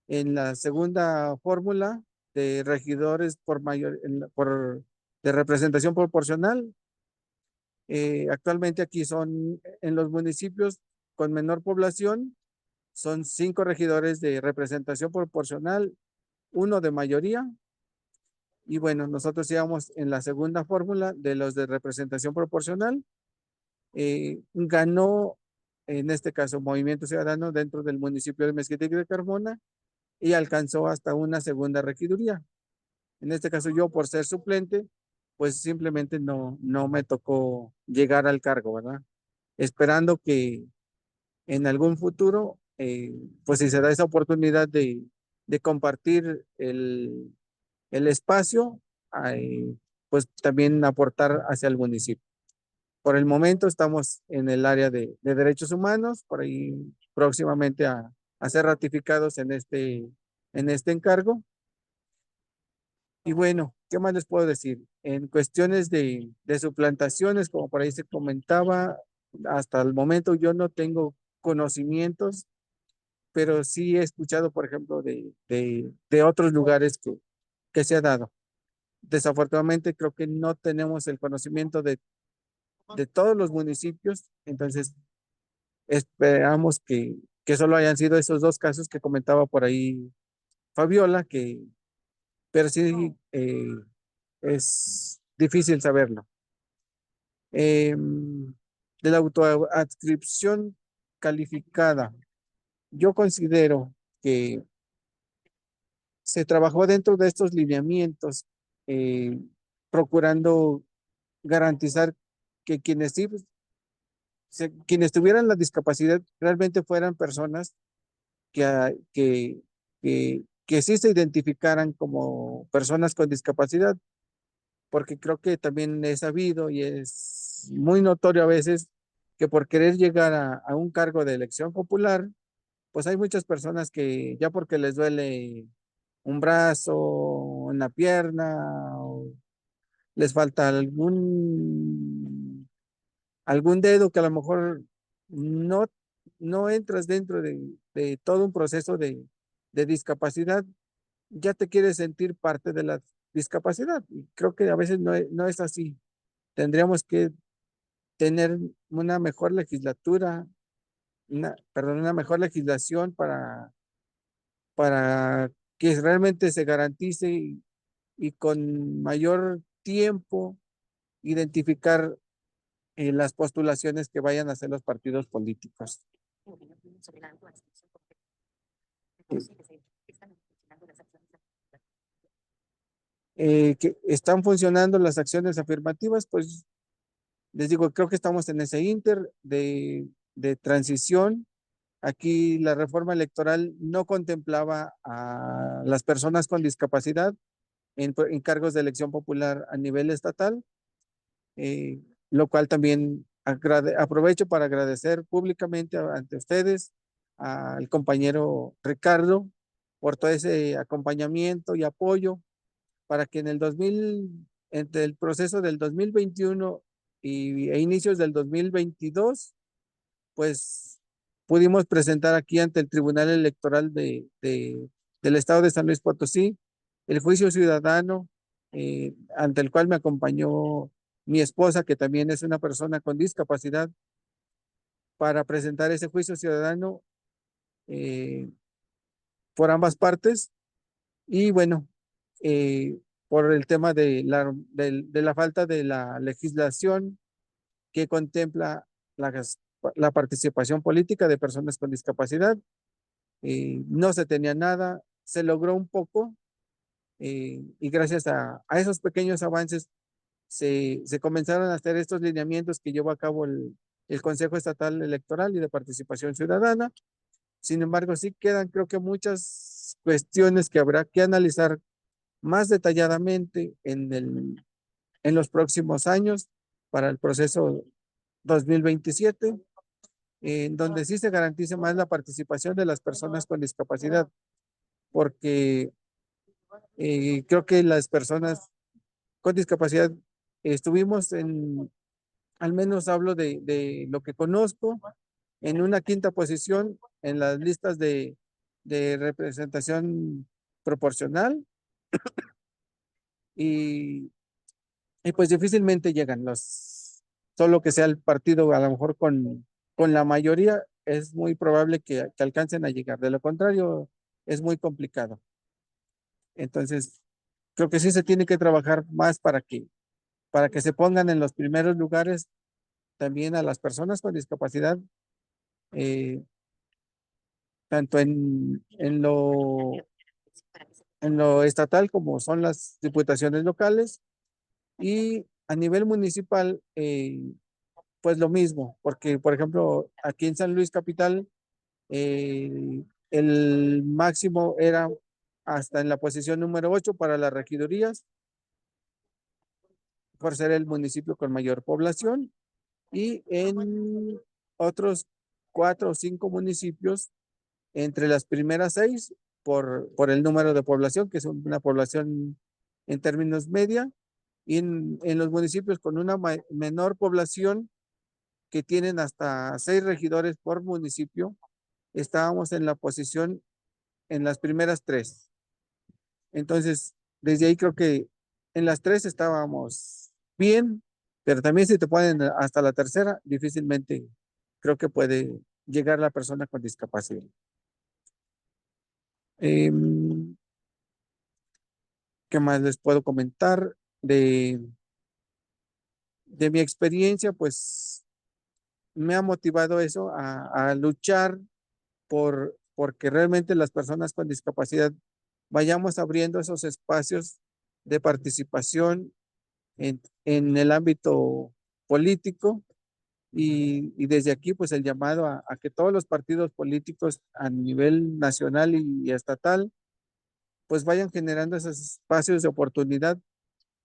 en la segunda fórmula de regidores de representación proporcional. Actualmente aquí son en los municipios con menor población, son 5 regidores de representación proporcional, 1 de mayoría. Y bueno, nosotros íbamos en la segunda fórmula de los de representación proporcional. Ganó, en este caso, Movimiento Ciudadano dentro del municipio de Mezquitec de Carmona y alcanzó hasta una segunda regiduría. En este caso, yo por ser suplente, pues simplemente no me tocó llegar al cargo, ¿verdad? Esperando que en algún futuro, pues si se da esa oportunidad de compartir el espacio, pues también aportar hacia el municipio. Por el momento estamos en el área de derechos humanos, por ahí próximamente a ser ratificados en este encargo. Y bueno, ¿qué más les puedo decir? En cuestiones de suplantaciones, como por ahí se comentaba, hasta el momento yo no tengo conocimientos, pero sí he escuchado, por ejemplo, de otros lugares que se ha dado. Desafortunadamente creo que no tenemos el conocimiento de todos los municipios. Entonces, esperamos que solo hayan sido esos dos casos que comentaba por ahí Fabiola, pero sí es difícil saberlo. De la autoadscripción calificada, yo considero que se trabajó dentro de estos lineamientos, procurando garantizar que quienes sí, quienes tuvieran la discapacidad realmente fueran personas que sí se identificaran como personas con discapacidad, porque creo que también he sabido y es muy notorio a veces que por querer llegar a un cargo de elección popular, pues hay muchas personas que ya porque les duele un brazo, una pierna, o les falta algún dedo que a lo mejor no, no entras dentro de todo un proceso de discapacidad, ya te quieres sentir parte de la discapacidad. Y creo que a veces no es así. Tendríamos que tener una mejor legislatura, una mejor legislación para que realmente se garantice y con mayor tiempo identificar las postulaciones que vayan a hacer los partidos políticos. Que están funcionando las acciones afirmativas, pues les digo, creo que estamos en ese inter de transición. Aquí la reforma electoral no contemplaba a las personas con discapacidad en cargos de elección popular a nivel estatal, lo cual también aprovecho para agradecer públicamente ante ustedes al compañero Ricardo por todo ese acompañamiento y apoyo para que entre el proceso del 2021 e inicios del 2022, pues pudimos presentar aquí ante el Tribunal Electoral del Estado de San Luis Potosí el juicio ciudadano, ante el cual me acompañó mi esposa, que también es una persona con discapacidad, para presentar ese juicio ciudadano por ambas partes. Y bueno, por el tema de la falta de la legislación que contempla la participación política de personas con discapacidad. No se tenía nada, se logró un poco, y gracias a esos pequeños avances se comenzaron a hacer estos lineamientos que llevó a cabo el Consejo Estatal Electoral y de Participación Ciudadana. Sin embargo, sí quedan, creo que muchas cuestiones que habrá que analizar más detalladamente en los próximos años para el proceso 2027, en donde sí se garantice más la participación de las personas con discapacidad, porque creo que las personas con discapacidad estuvimos al menos hablo de lo que conozco, en una quinta posición en las listas de representación proporcional, y pues difícilmente llegan solo que sea el partido a lo mejor con la mayoría, es muy probable que alcancen a llegar. De lo contrario, es muy complicado. Entonces, creo que sí se tiene que trabajar más para que se pongan en los primeros lugares también a las personas con discapacidad, tanto en lo estatal como son las diputaciones locales, y a nivel municipal, pues lo mismo, porque por ejemplo, aquí en San Luis Capital, el máximo era hasta en la posición número 8 para las regidurías, por ser el municipio con mayor población, y en otros 4 o 5 municipios entre las primeras 6 por el número de población, que es una población en términos media, y en los municipios con una menor población, que tienen hasta 6 regidores por municipio, estábamos en la posición en las primeras 3. Entonces, desde ahí creo que en las 3 estábamos bien, Pero también si te ponen hasta la tercera, difícilmente creo que puede llegar la persona con discapacidad. ¿Qué más les puedo comentar de mi experiencia? Pues me ha motivado eso a luchar porque realmente las personas con discapacidad vayamos abriendo esos espacios de participación en el ámbito político y desde aquí pues el llamado a que todos los partidos políticos a nivel nacional y estatal pues vayan generando esos espacios de oportunidad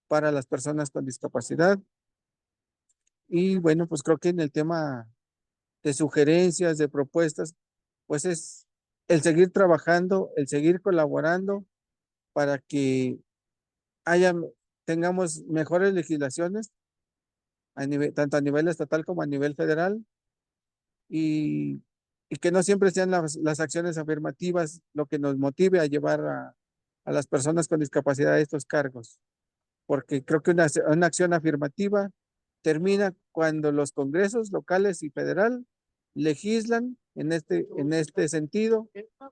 para las personas con discapacidad. Y bueno, pues creo que en el tema de sugerencias, de propuestas, pues es el seguir trabajando, el seguir colaborando para que haya, tengamos mejores legislaciones tanto a nivel estatal como a nivel federal y, y que no siempre sean las acciones afirmativas lo que nos motive a llevar a las personas con discapacidad a estos cargos, porque creo que una acción afirmativa termina cuando los congresos locales y federal legislan en este sentido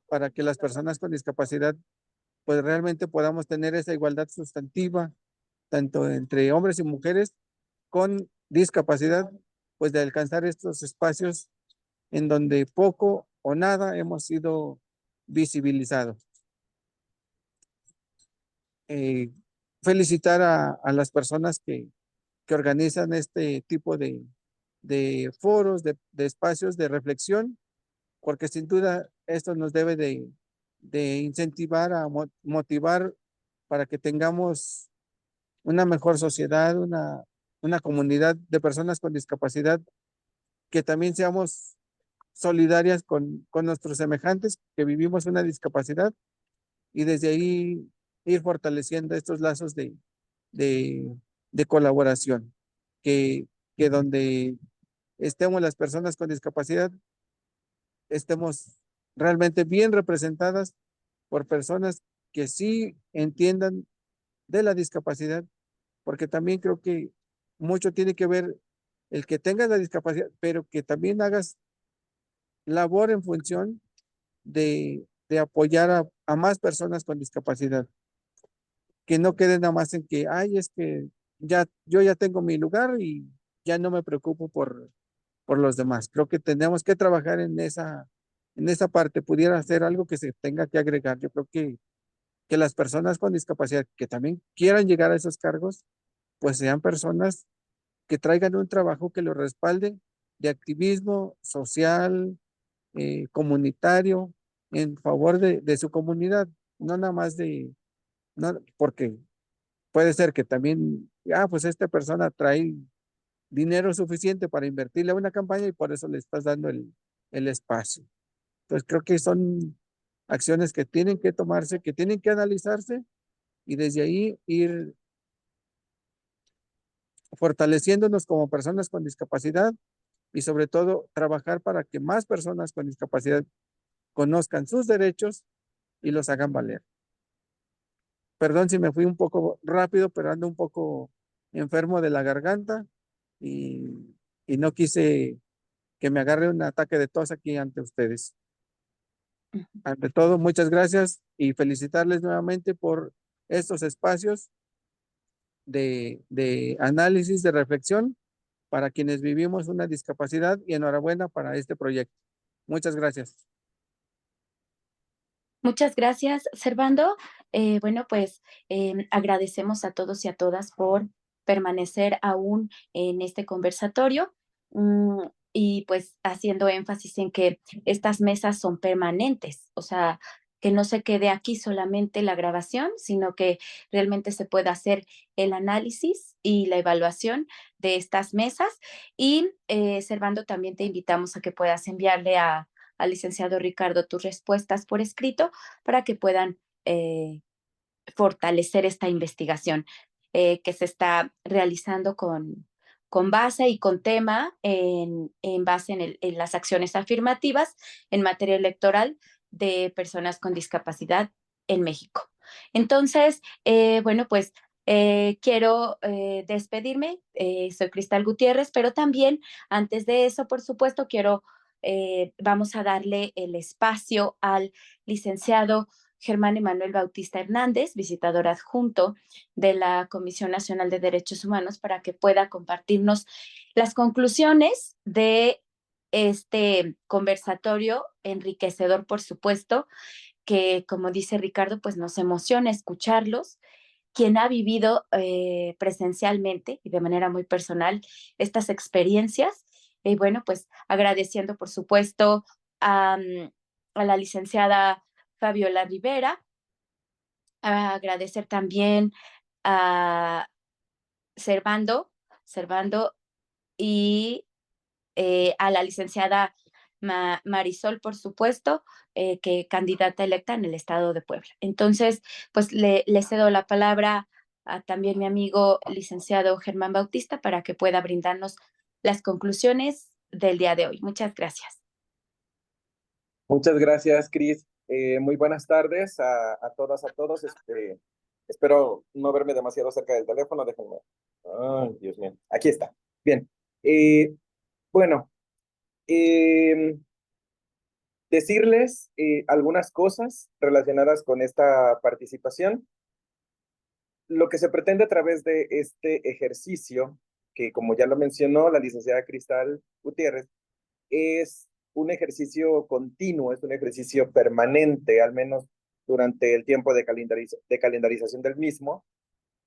para que las personas con discapacidad pues realmente podamos tener esa igualdad sustantiva tanto entre hombres y mujeres con discapacidad, pues de alcanzar estos espacios en donde poco o nada hemos sido visibilizados. Felicitar a las personas que organizan este tipo de foros, de espacios de reflexión, porque sin duda esto nos debe de incentivar a motivar para que tengamos una mejor sociedad, una comunidad de personas con discapacidad, que también seamos solidarias con nuestros semejantes que vivimos una discapacidad y desde ahí ir fortaleciendo estos lazos de, de colaboración, que donde estemos las personas con discapacidad, estemos realmente bien representadas por personas que sí entiendan de la discapacidad, porque también creo que mucho tiene que ver el que tengas la discapacidad, pero que también hagas labor en función de apoyar a más personas con discapacidad, que no quede nada más en que, ay, es que yo ya tengo mi lugar y ya no me preocupo por los demás. Creo que tenemos que trabajar en esa parte, pudiera ser algo que se tenga que agregar. Yo creo que las personas con discapacidad que también quieran llegar a esos cargos, pues sean personas que traigan un trabajo que lo respalde de activismo social, comunitario, en favor de su comunidad, no nada más no, porque puede ser que también, pues esta persona trae dinero suficiente para invertirle a una campaña y por eso le estás dando el espacio. Entonces creo que son acciones que tienen que tomarse, que tienen que analizarse y desde ahí ir fortaleciéndonos como personas con discapacidad y sobre todo trabajar para que más personas con discapacidad conozcan sus derechos y los hagan valer. Perdón si me fui un poco rápido, pero ando un poco enfermo de la garganta y no quise que me agarre un ataque de tos aquí ante ustedes. Ante todo, muchas gracias y felicitarles nuevamente por estos espacios de análisis, de reflexión para quienes vivimos una discapacidad y enhorabuena para este proyecto. Muchas gracias. Muchas gracias, Servando. Bueno, pues agradecemos a todos y a todas por permanecer aún en este conversatorio y pues haciendo énfasis en que estas mesas son permanentes, o sea, que no se quede aquí solamente la grabación, sino que realmente se pueda hacer el análisis y la evaluación de estas mesas. Y Servando, también te invitamos a que puedas enviarle al licenciado Ricardo tus respuestas por escrito para que puedan fortalecer esta investigación que se está realizando con base y con tema en base en las acciones afirmativas en materia electoral de personas con discapacidad en México. Entonces, bueno, pues Quiero despedirme, soy Cristal Gutiérrez, pero también antes de eso, por supuesto, vamos a darle el espacio al licenciado Germán Emanuel Bautista Hernández, visitador adjunto de la Comisión Nacional de Derechos Humanos, para que pueda compartirnos las conclusiones de este conversatorio enriquecedor, por supuesto, que como dice Ricardo, pues nos emociona escucharlos. Quien ha vivido presencialmente y de manera muy personal estas experiencias. Y bueno, pues agradeciendo, por supuesto, a la licenciada Fabiola Rivera, a agradecer también a Servando y a la licenciada Marisol, por supuesto, que candidata electa en el estado de Puebla. Entonces, pues le cedo la palabra a también mi amigo licenciado Germán Bautista para que pueda brindarnos las conclusiones del día de hoy. Muchas gracias. Muchas gracias, Cris. Muy buenas tardes a todas, a todos. Espero no verme demasiado cerca del teléfono. Déjenme. Ay, Dios mío. Aquí está. Bien. Bueno, decirles algunas cosas relacionadas con esta participación. Lo que se pretende a través de este ejercicio, que como ya lo mencionó la licenciada Cristal Gutiérrez, es un ejercicio continuo, es un ejercicio permanente, al menos durante el tiempo de calendarización del mismo,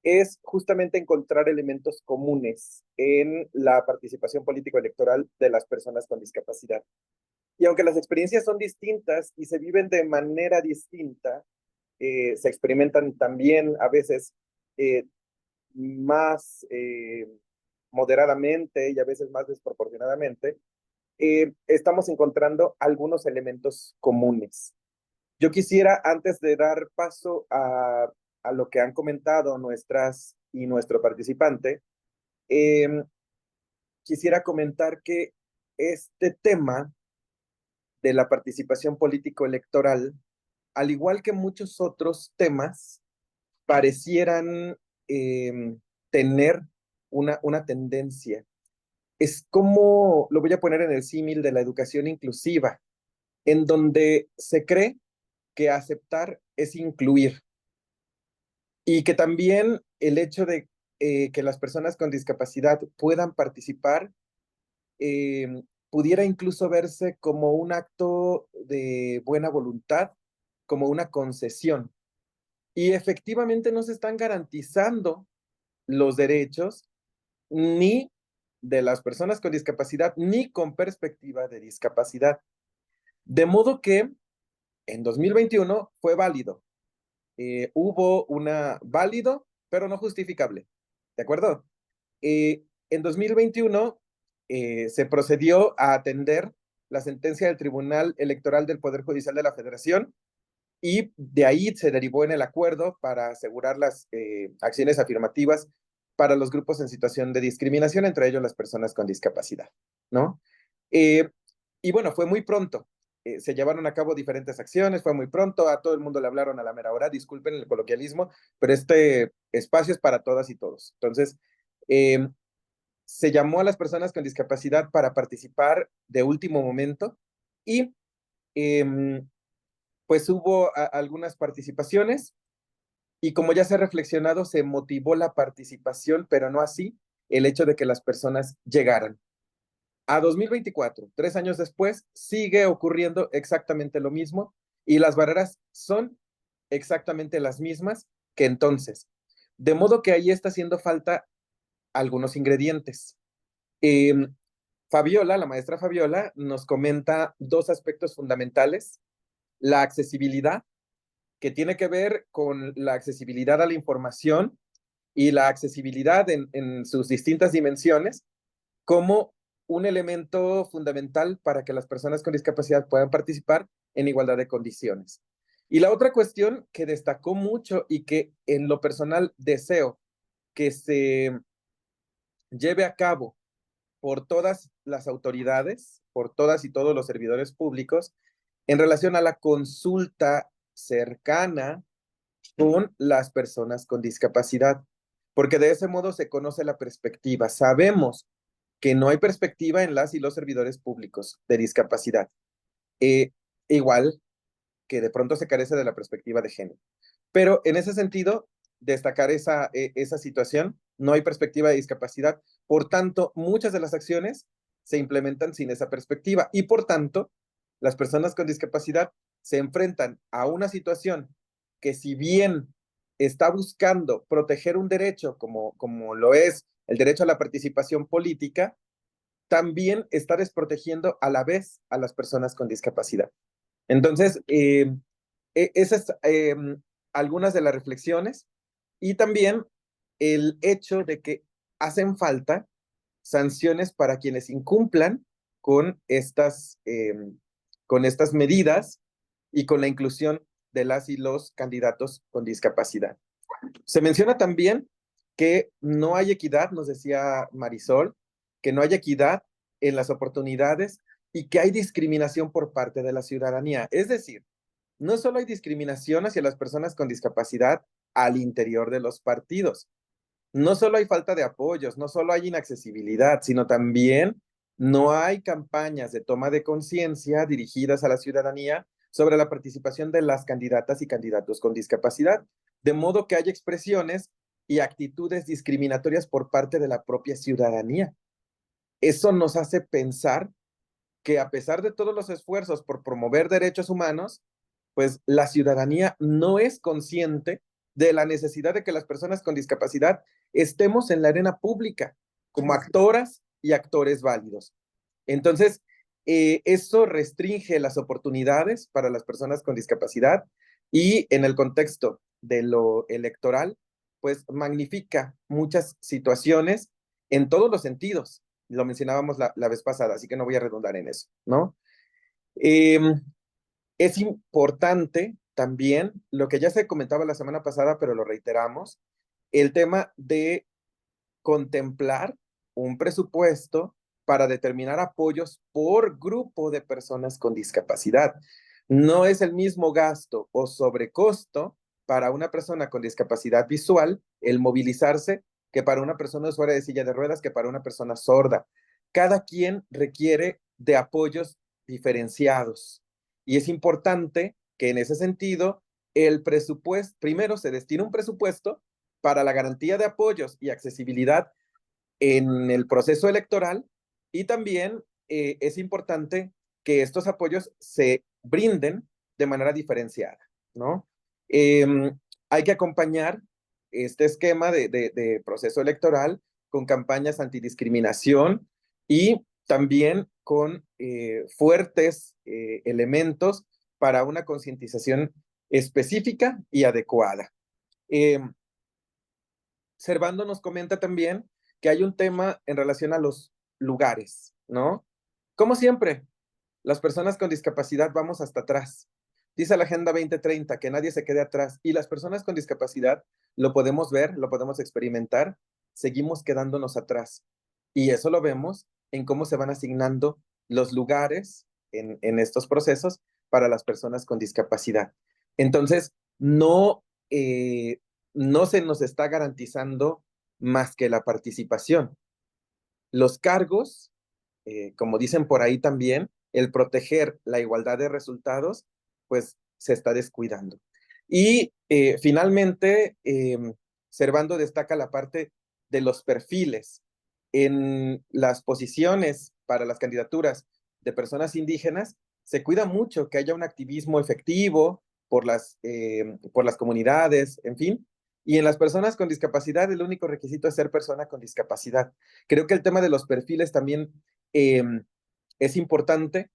es justamente encontrar elementos comunes en la participación político-electoral de las personas con discapacidad. Y aunque las experiencias son distintas y se viven de manera distinta, se experimentan también a veces más moderadamente y a veces más desproporcionadamente, estamos encontrando algunos elementos comunes. Yo quisiera, antes de dar paso a lo que han comentado nuestras y nuestro participante, quisiera comentar que este tema de la participación político-electoral, al igual que muchos otros temas, parecieran tener una tendencia. Es como, lo voy a poner en el símil de la educación inclusiva, en donde se cree que aceptar es incluir y que también el hecho de que las personas con discapacidad puedan participar pudiera incluso verse como un acto de buena voluntad, como una concesión. Y efectivamente no se están garantizando los derechos ni de las personas con discapacidad, ni con perspectiva de discapacidad. De modo que en 2021 fue válido. Hubo una válido, pero no justificable. ¿De acuerdo? En 2021 se procedió a atender la sentencia del Tribunal Electoral del Poder Judicial de la Federación y de ahí se derivó en el acuerdo para asegurar las acciones afirmativas para los grupos en situación de discriminación, entre ellos las personas con discapacidad, ¿no? Y bueno, fue muy pronto. Se llevaron a cabo diferentes acciones, fue muy pronto, a todo el mundo le hablaron a la mera hora, disculpen el coloquialismo, pero este espacio es para todas y todos. Entonces, se llamó a las personas con discapacidad para participar de último momento y pues hubo algunas participaciones y como ya se ha reflexionado, se motivó la participación, pero no así el hecho de que las personas llegaran. A 2024, 3 años después, sigue ocurriendo exactamente lo mismo y las barreras son exactamente las mismas que entonces. De modo que ahí está haciendo falta algunos ingredientes. Fabiola, la maestra Fabiola, nos comenta dos aspectos fundamentales. La accesibilidad, que tiene que ver con la accesibilidad a la información y la accesibilidad en sus distintas dimensiones como un elemento fundamental para que las personas con discapacidad puedan participar en igualdad de condiciones. Y la otra cuestión que destacó mucho y que en lo personal deseo que se lleve a cabo por todas las autoridades, por todas y todos los servidores públicos, en relación a la consulta cercana con las personas con discapacidad. porque de ese modo se conoce la perspectiva. Sabemos que no hay perspectiva en las y los servidores públicos de discapacidad. Igual que de pronto se carece de la perspectiva de género. Pero en ese sentido, destacar esa situación, no hay perspectiva de discapacidad, por tanto, muchas de las acciones se implementan sin esa perspectiva y por tanto, las personas con discapacidad se enfrentan a una situación que si bien está buscando proteger un derecho como lo es el derecho a la participación política, también está desprotegiendo a la vez a las personas con discapacidad. Entonces, esas algunas de las reflexiones y también el hecho de que hacen falta sanciones para quienes incumplan con estas medidas y con la inclusión de las y los candidatos con discapacidad. Se menciona también que no hay equidad, nos decía Marisol, que no hay equidad en las oportunidades y que hay discriminación por parte de la ciudadanía. Es decir, no solo hay discriminación hacia las personas con discapacidad al interior de los partidos, no solo hay falta de apoyos, no solo hay inaccesibilidad, sino también no hay campañas de toma de conciencia dirigidas a la ciudadanía sobre la participación de las candidatas y candidatos con discapacidad, de modo que hay expresiones y actitudes discriminatorias por parte de la propia ciudadanía. Eso nos hace pensar que a pesar de todos los esfuerzos por promover derechos humanos, pues la ciudadanía no es consciente de la necesidad de que las personas con discapacidad estemos en la arena pública como actoras y actores válidos. Entonces, eso restringe las oportunidades para las personas con discapacidad y en el contexto de lo electoral, pues magnifica muchas situaciones en todos los sentidos. Lo mencionábamos la vez pasada, así que no voy a redundar en eso, ¿no? Es importante también lo que ya se comentaba la semana pasada, pero lo reiteramos, el tema de contemplar un presupuesto para determinar apoyos por grupo de personas con discapacidad. No es el mismo gasto o sobrecosto para una persona con discapacidad visual el movilizarse que para una persona usuaria de silla de ruedas, que para una persona sorda. Cada quien requiere de apoyos diferenciados. Y es importante que en ese sentido el presupuesto, primero se destina un presupuesto para la garantía de apoyos y accesibilidad en el proceso electoral y también es importante que estos apoyos se brinden de manera diferenciada, ¿no? Hay que acompañar este esquema de proceso electoral con campañas antidiscriminación y también con fuertes elementos para una concientización específica y adecuada. Servando nos comenta también que hay un tema en relación a los lugares, ¿no? Como siempre, las personas con discapacidad vamos hasta atrás. Dice la Agenda 2030 que nadie se quede atrás y las personas con discapacidad lo podemos ver, lo podemos experimentar, seguimos quedándonos atrás. Y eso lo vemos en cómo se van asignando los lugares en estos procesos para las personas con discapacidad. Entonces, no se nos está garantizando más que la participación. Los cargos, como dicen por ahí también, el proteger la igualdad de resultados, pues se está descuidando. Y finalmente, Servando destaca la parte de los perfiles. En las posiciones para las candidaturas de personas indígenas, se cuida mucho que haya un activismo efectivo por las comunidades, en fin. Y en las personas con discapacidad, el único requisito es ser persona con discapacidad. Creo que el tema de los perfiles también es importante,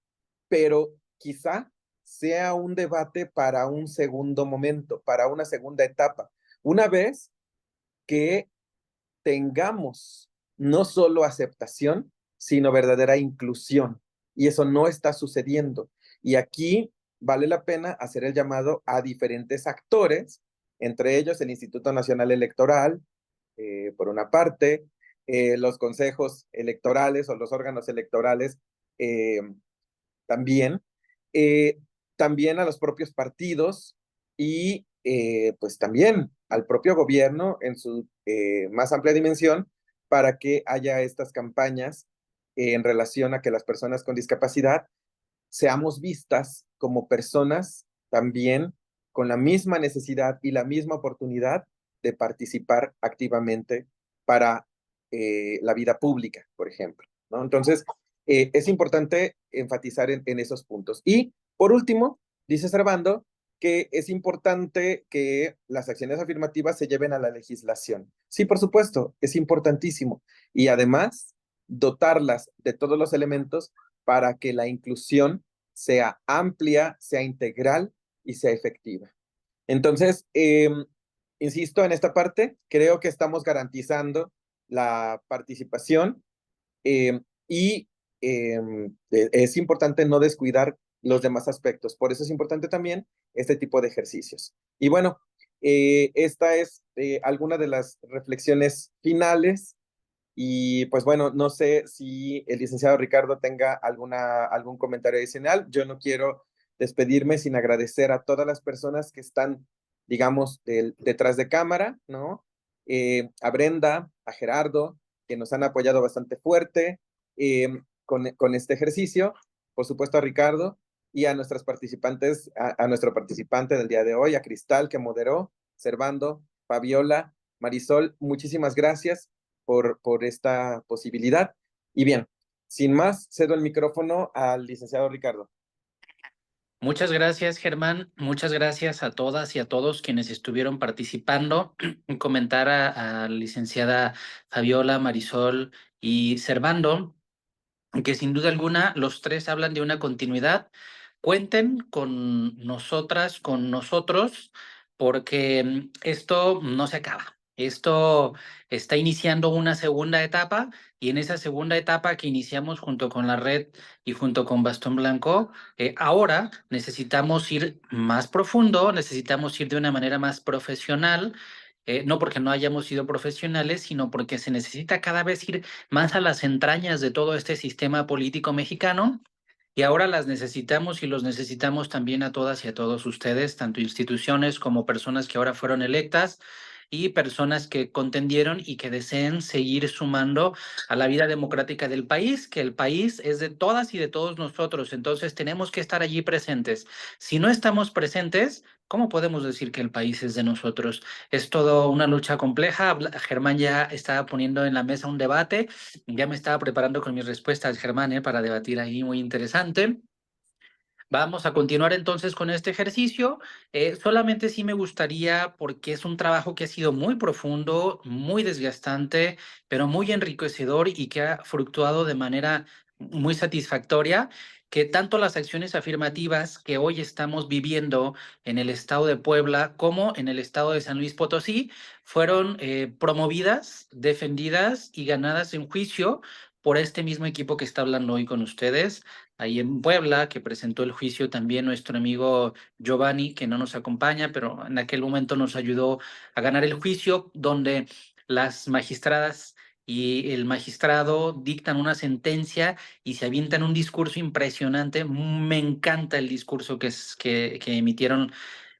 pero quizá sea un debate para un segundo momento, para una segunda etapa. Una vez que tengamos no solo aceptación, sino verdadera inclusión. Y eso no está sucediendo. Y aquí vale la pena hacer el llamado a diferentes actores, entre ellos el Instituto Nacional Electoral, por una parte, los consejos electorales o los órganos electorales también, también a los propios partidos y pues también al propio gobierno en su más amplia dimensión para que haya estas campañas en relación a que las personas con discapacidad seamos vistas como personas también con la misma necesidad y la misma oportunidad de participar activamente para la vida pública, por ejemplo, ¿no? Entonces, es importante enfatizar en esos puntos. Y, por último, dice Servando que es importante que las acciones afirmativas se lleven a la legislación. Sí, por supuesto, es importantísimo. Y además, dotarlas de todos los elementos para que la inclusión sea amplia, sea integral y sea efectiva. Entonces, insisto en esta parte, creo que estamos garantizando la participación y es importante no descuidar los demás aspectos. Por eso es importante también este tipo de ejercicios. Y bueno, esta es alguna de las reflexiones finales. Y pues bueno, no sé si el licenciado Ricardo tenga algún comentario adicional. Yo no quiero despedirme sin agradecer a todas las personas que están, digamos, detrás de cámara, ¿no? A Brenda, a Gerardo, que nos han apoyado bastante fuerte con este ejercicio. Por supuesto a Ricardo y a nuestras participantes, a nuestro participante del día de hoy, a Cristal, que moderó, Servando, Fabiola, Marisol, muchísimas gracias por esta posibilidad. Y bien, sin más, cedo el micrófono al licenciado Ricardo. Muchas gracias, Germán. Muchas gracias a todas y a todos quienes estuvieron participando. Comentar a la licenciada Fabiola, Marisol y Servando que sin duda alguna los tres hablan de una continuidad. Cuenten con nosotras, con nosotros, porque esto no se acaba. Esto está iniciando una segunda etapa y en esa segunda etapa que iniciamos junto con la red y junto con Bastón Blanco, ahora necesitamos ir más profundo, necesitamos ir de una manera más profesional, no porque no hayamos sido profesionales, sino porque se necesita cada vez ir más a las entrañas de todo este sistema político mexicano. Y ahora las necesitamos y los necesitamos también a todas y a todos ustedes, tanto instituciones como personas que ahora fueron electas y personas que contendieron y que deseen seguir sumando a la vida democrática del país, que el país es de todas y de todos nosotros, entonces tenemos que estar allí presentes. Si no estamos presentes, ¿cómo podemos decir que el país es de nosotros? Es todo una lucha compleja. Germán ya estaba poniendo en la mesa un debate, ya me estaba preparando con mis respuestas, Germán, para debatir ahí, muy interesante. Vamos a continuar entonces con este ejercicio. Solamente sí me gustaría, porque es un trabajo que ha sido muy profundo, muy desgastante, pero muy enriquecedor y que ha fructuado de manera muy satisfactoria, que tanto las acciones afirmativas que hoy estamos viviendo en el estado de Puebla como en el estado de San Luis Potosí fueron promovidas, defendidas y ganadas en juicio por este mismo equipo que está hablando hoy con ustedes ahí en Puebla, que presentó el juicio también nuestro amigo Giovanni, que no nos acompaña, pero en aquel momento nos ayudó a ganar el juicio, donde las magistradas y el magistrado dictan una sentencia y se avientan un discurso impresionante. Me encanta el discurso que emitieron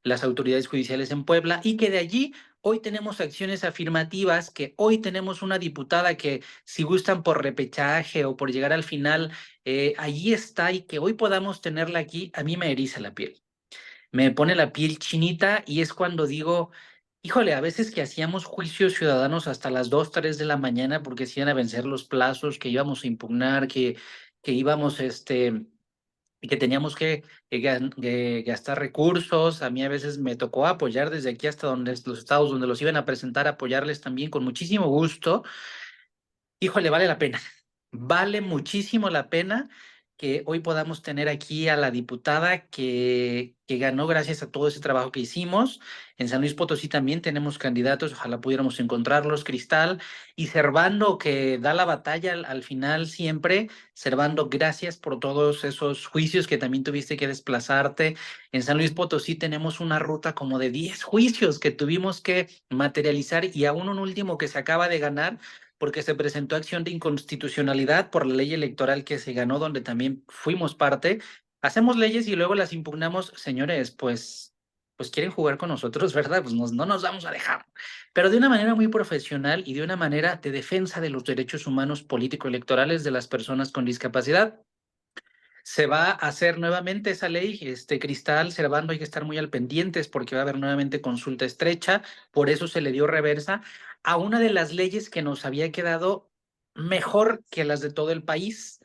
las autoridades judiciales en Puebla y que de allí hoy tenemos acciones afirmativas, que hoy tenemos una diputada que si gustan por repechaje o por llegar al final, allí está y que hoy podamos tenerla aquí, a mí me eriza la piel. Me pone la piel chinita y es cuando digo, híjole, a veces que hacíamos juicios ciudadanos hasta las 2, 3 de la mañana porque se iban a vencer los plazos, que íbamos a impugnar, que íbamos, y que teníamos que gastar recursos. A mí a veces me tocó apoyar desde aquí hasta donde los estados donde los iban a presentar, apoyarles también con muchísimo gusto. Híjole, vale la pena. Vale muchísimo la pena que hoy podamos tener aquí a la diputada que ganó gracias a todo ese trabajo que hicimos. En San Luis Potosí también tenemos candidatos, ojalá pudiéramos encontrarlos, Cristal, y Servando, que da la batalla al final siempre. Servando, gracias por todos esos juicios que también tuviste que desplazarte. En San Luis Potosí tenemos una ruta como de 10 juicios que tuvimos que materializar y aún un último que se acaba de ganar porque se presentó acción de inconstitucionalidad por la ley electoral que se ganó, donde también fuimos parte. Hacemos leyes y luego las impugnamos, señores, pues pues quieren jugar con nosotros, ¿verdad? Pues no nos vamos a dejar. Pero de una manera muy profesional y de una manera de defensa de los derechos humanos político-electorales de las personas con discapacidad. Se va a hacer nuevamente esa ley, Cristal, Servando, hay que estar muy al pendientes porque va a haber nuevamente consulta estrecha, por eso se le dio reversa a una de las leyes que nos había quedado mejor que las de todo el país,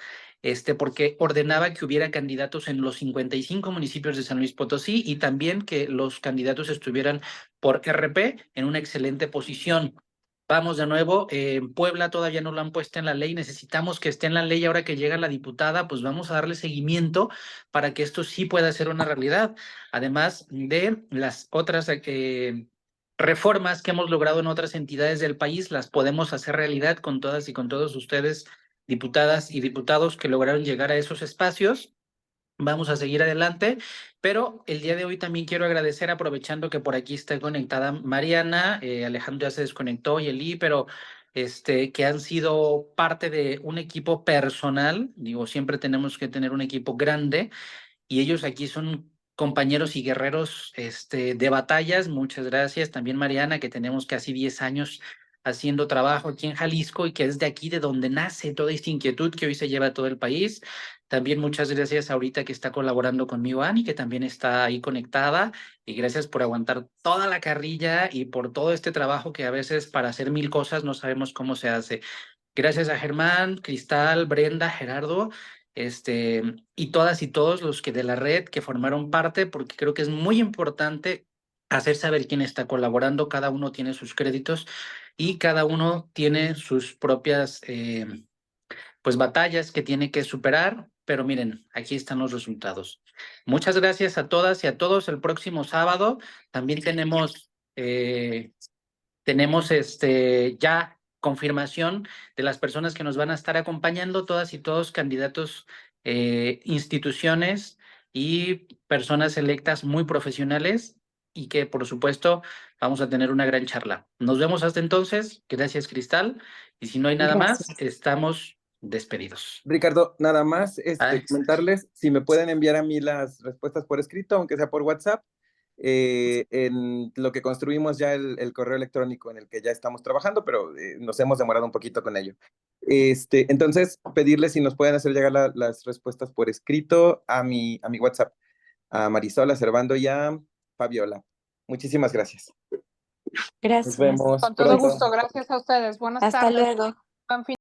porque ordenaba que hubiera candidatos en los 55 municipios de San Luis Potosí y también que los candidatos estuvieran por RP en una excelente posición. Vamos de nuevo, en Puebla todavía no lo han puesto en la ley, necesitamos que esté en la ley ahora que llega la diputada, pues vamos a darle seguimiento para que esto sí pueda ser una realidad, además de las otras reformas que hemos logrado en otras entidades del país, las podemos hacer realidad con todas y con todos ustedes, diputadas y diputados que lograron llegar a esos espacios. Vamos a seguir adelante, pero el día de hoy también quiero agradecer, aprovechando que por aquí está conectada Mariana, Alejandro ya se desconectó y Eli, pero que han sido parte de un equipo personal. Digo, siempre tenemos que tener un equipo grande y ellos aquí son compañeros y guerreros de batallas. Muchas gracias. También Mariana, que tenemos casi 10 años haciendo trabajo aquí en Jalisco y que es de aquí de donde nace toda esta inquietud que hoy se lleva a todo el país. También muchas gracias ahorita que está colaborando conmigo Ani, que también está ahí conectada, y gracias por aguantar toda la carrilla y por todo este trabajo que a veces para hacer 1000 cosas no sabemos cómo se hace. Gracias a Germán, Cristal, Brenda, Gerardo, y todas y todos los que de la red que formaron parte, porque creo que es muy importante hacer saber quién está colaborando. Cada uno tiene sus créditos y cada uno tiene sus propias pues batallas que tiene que superar, pero miren, aquí están los resultados. Muchas gracias a todas y a todos. El próximo sábado también tenemos ya confirmación de las personas que nos van a estar acompañando, todas y todos candidatos, instituciones y personas electas muy profesionales, y que por supuesto vamos a tener una gran charla. Nos vemos hasta entonces. Gracias, Cristal. Y si no hay nada más, estamos despedidos. Ricardo, nada más Ay. comentarles si me pueden enviar a mí las respuestas por escrito, aunque sea por WhatsApp, en lo que construimos ya el correo electrónico en el que ya estamos trabajando, pero nos hemos demorado un poquito con ello. Entonces, pedirles si nos pueden hacer llegar las respuestas por escrito a mi WhatsApp, a Marisol, a Servando y a Fabiola. Muchísimas gracias. Gracias. Nos vemos Con todo pronto. gusto, gracias a ustedes. Buenas Hasta tardes. luego. Buen fin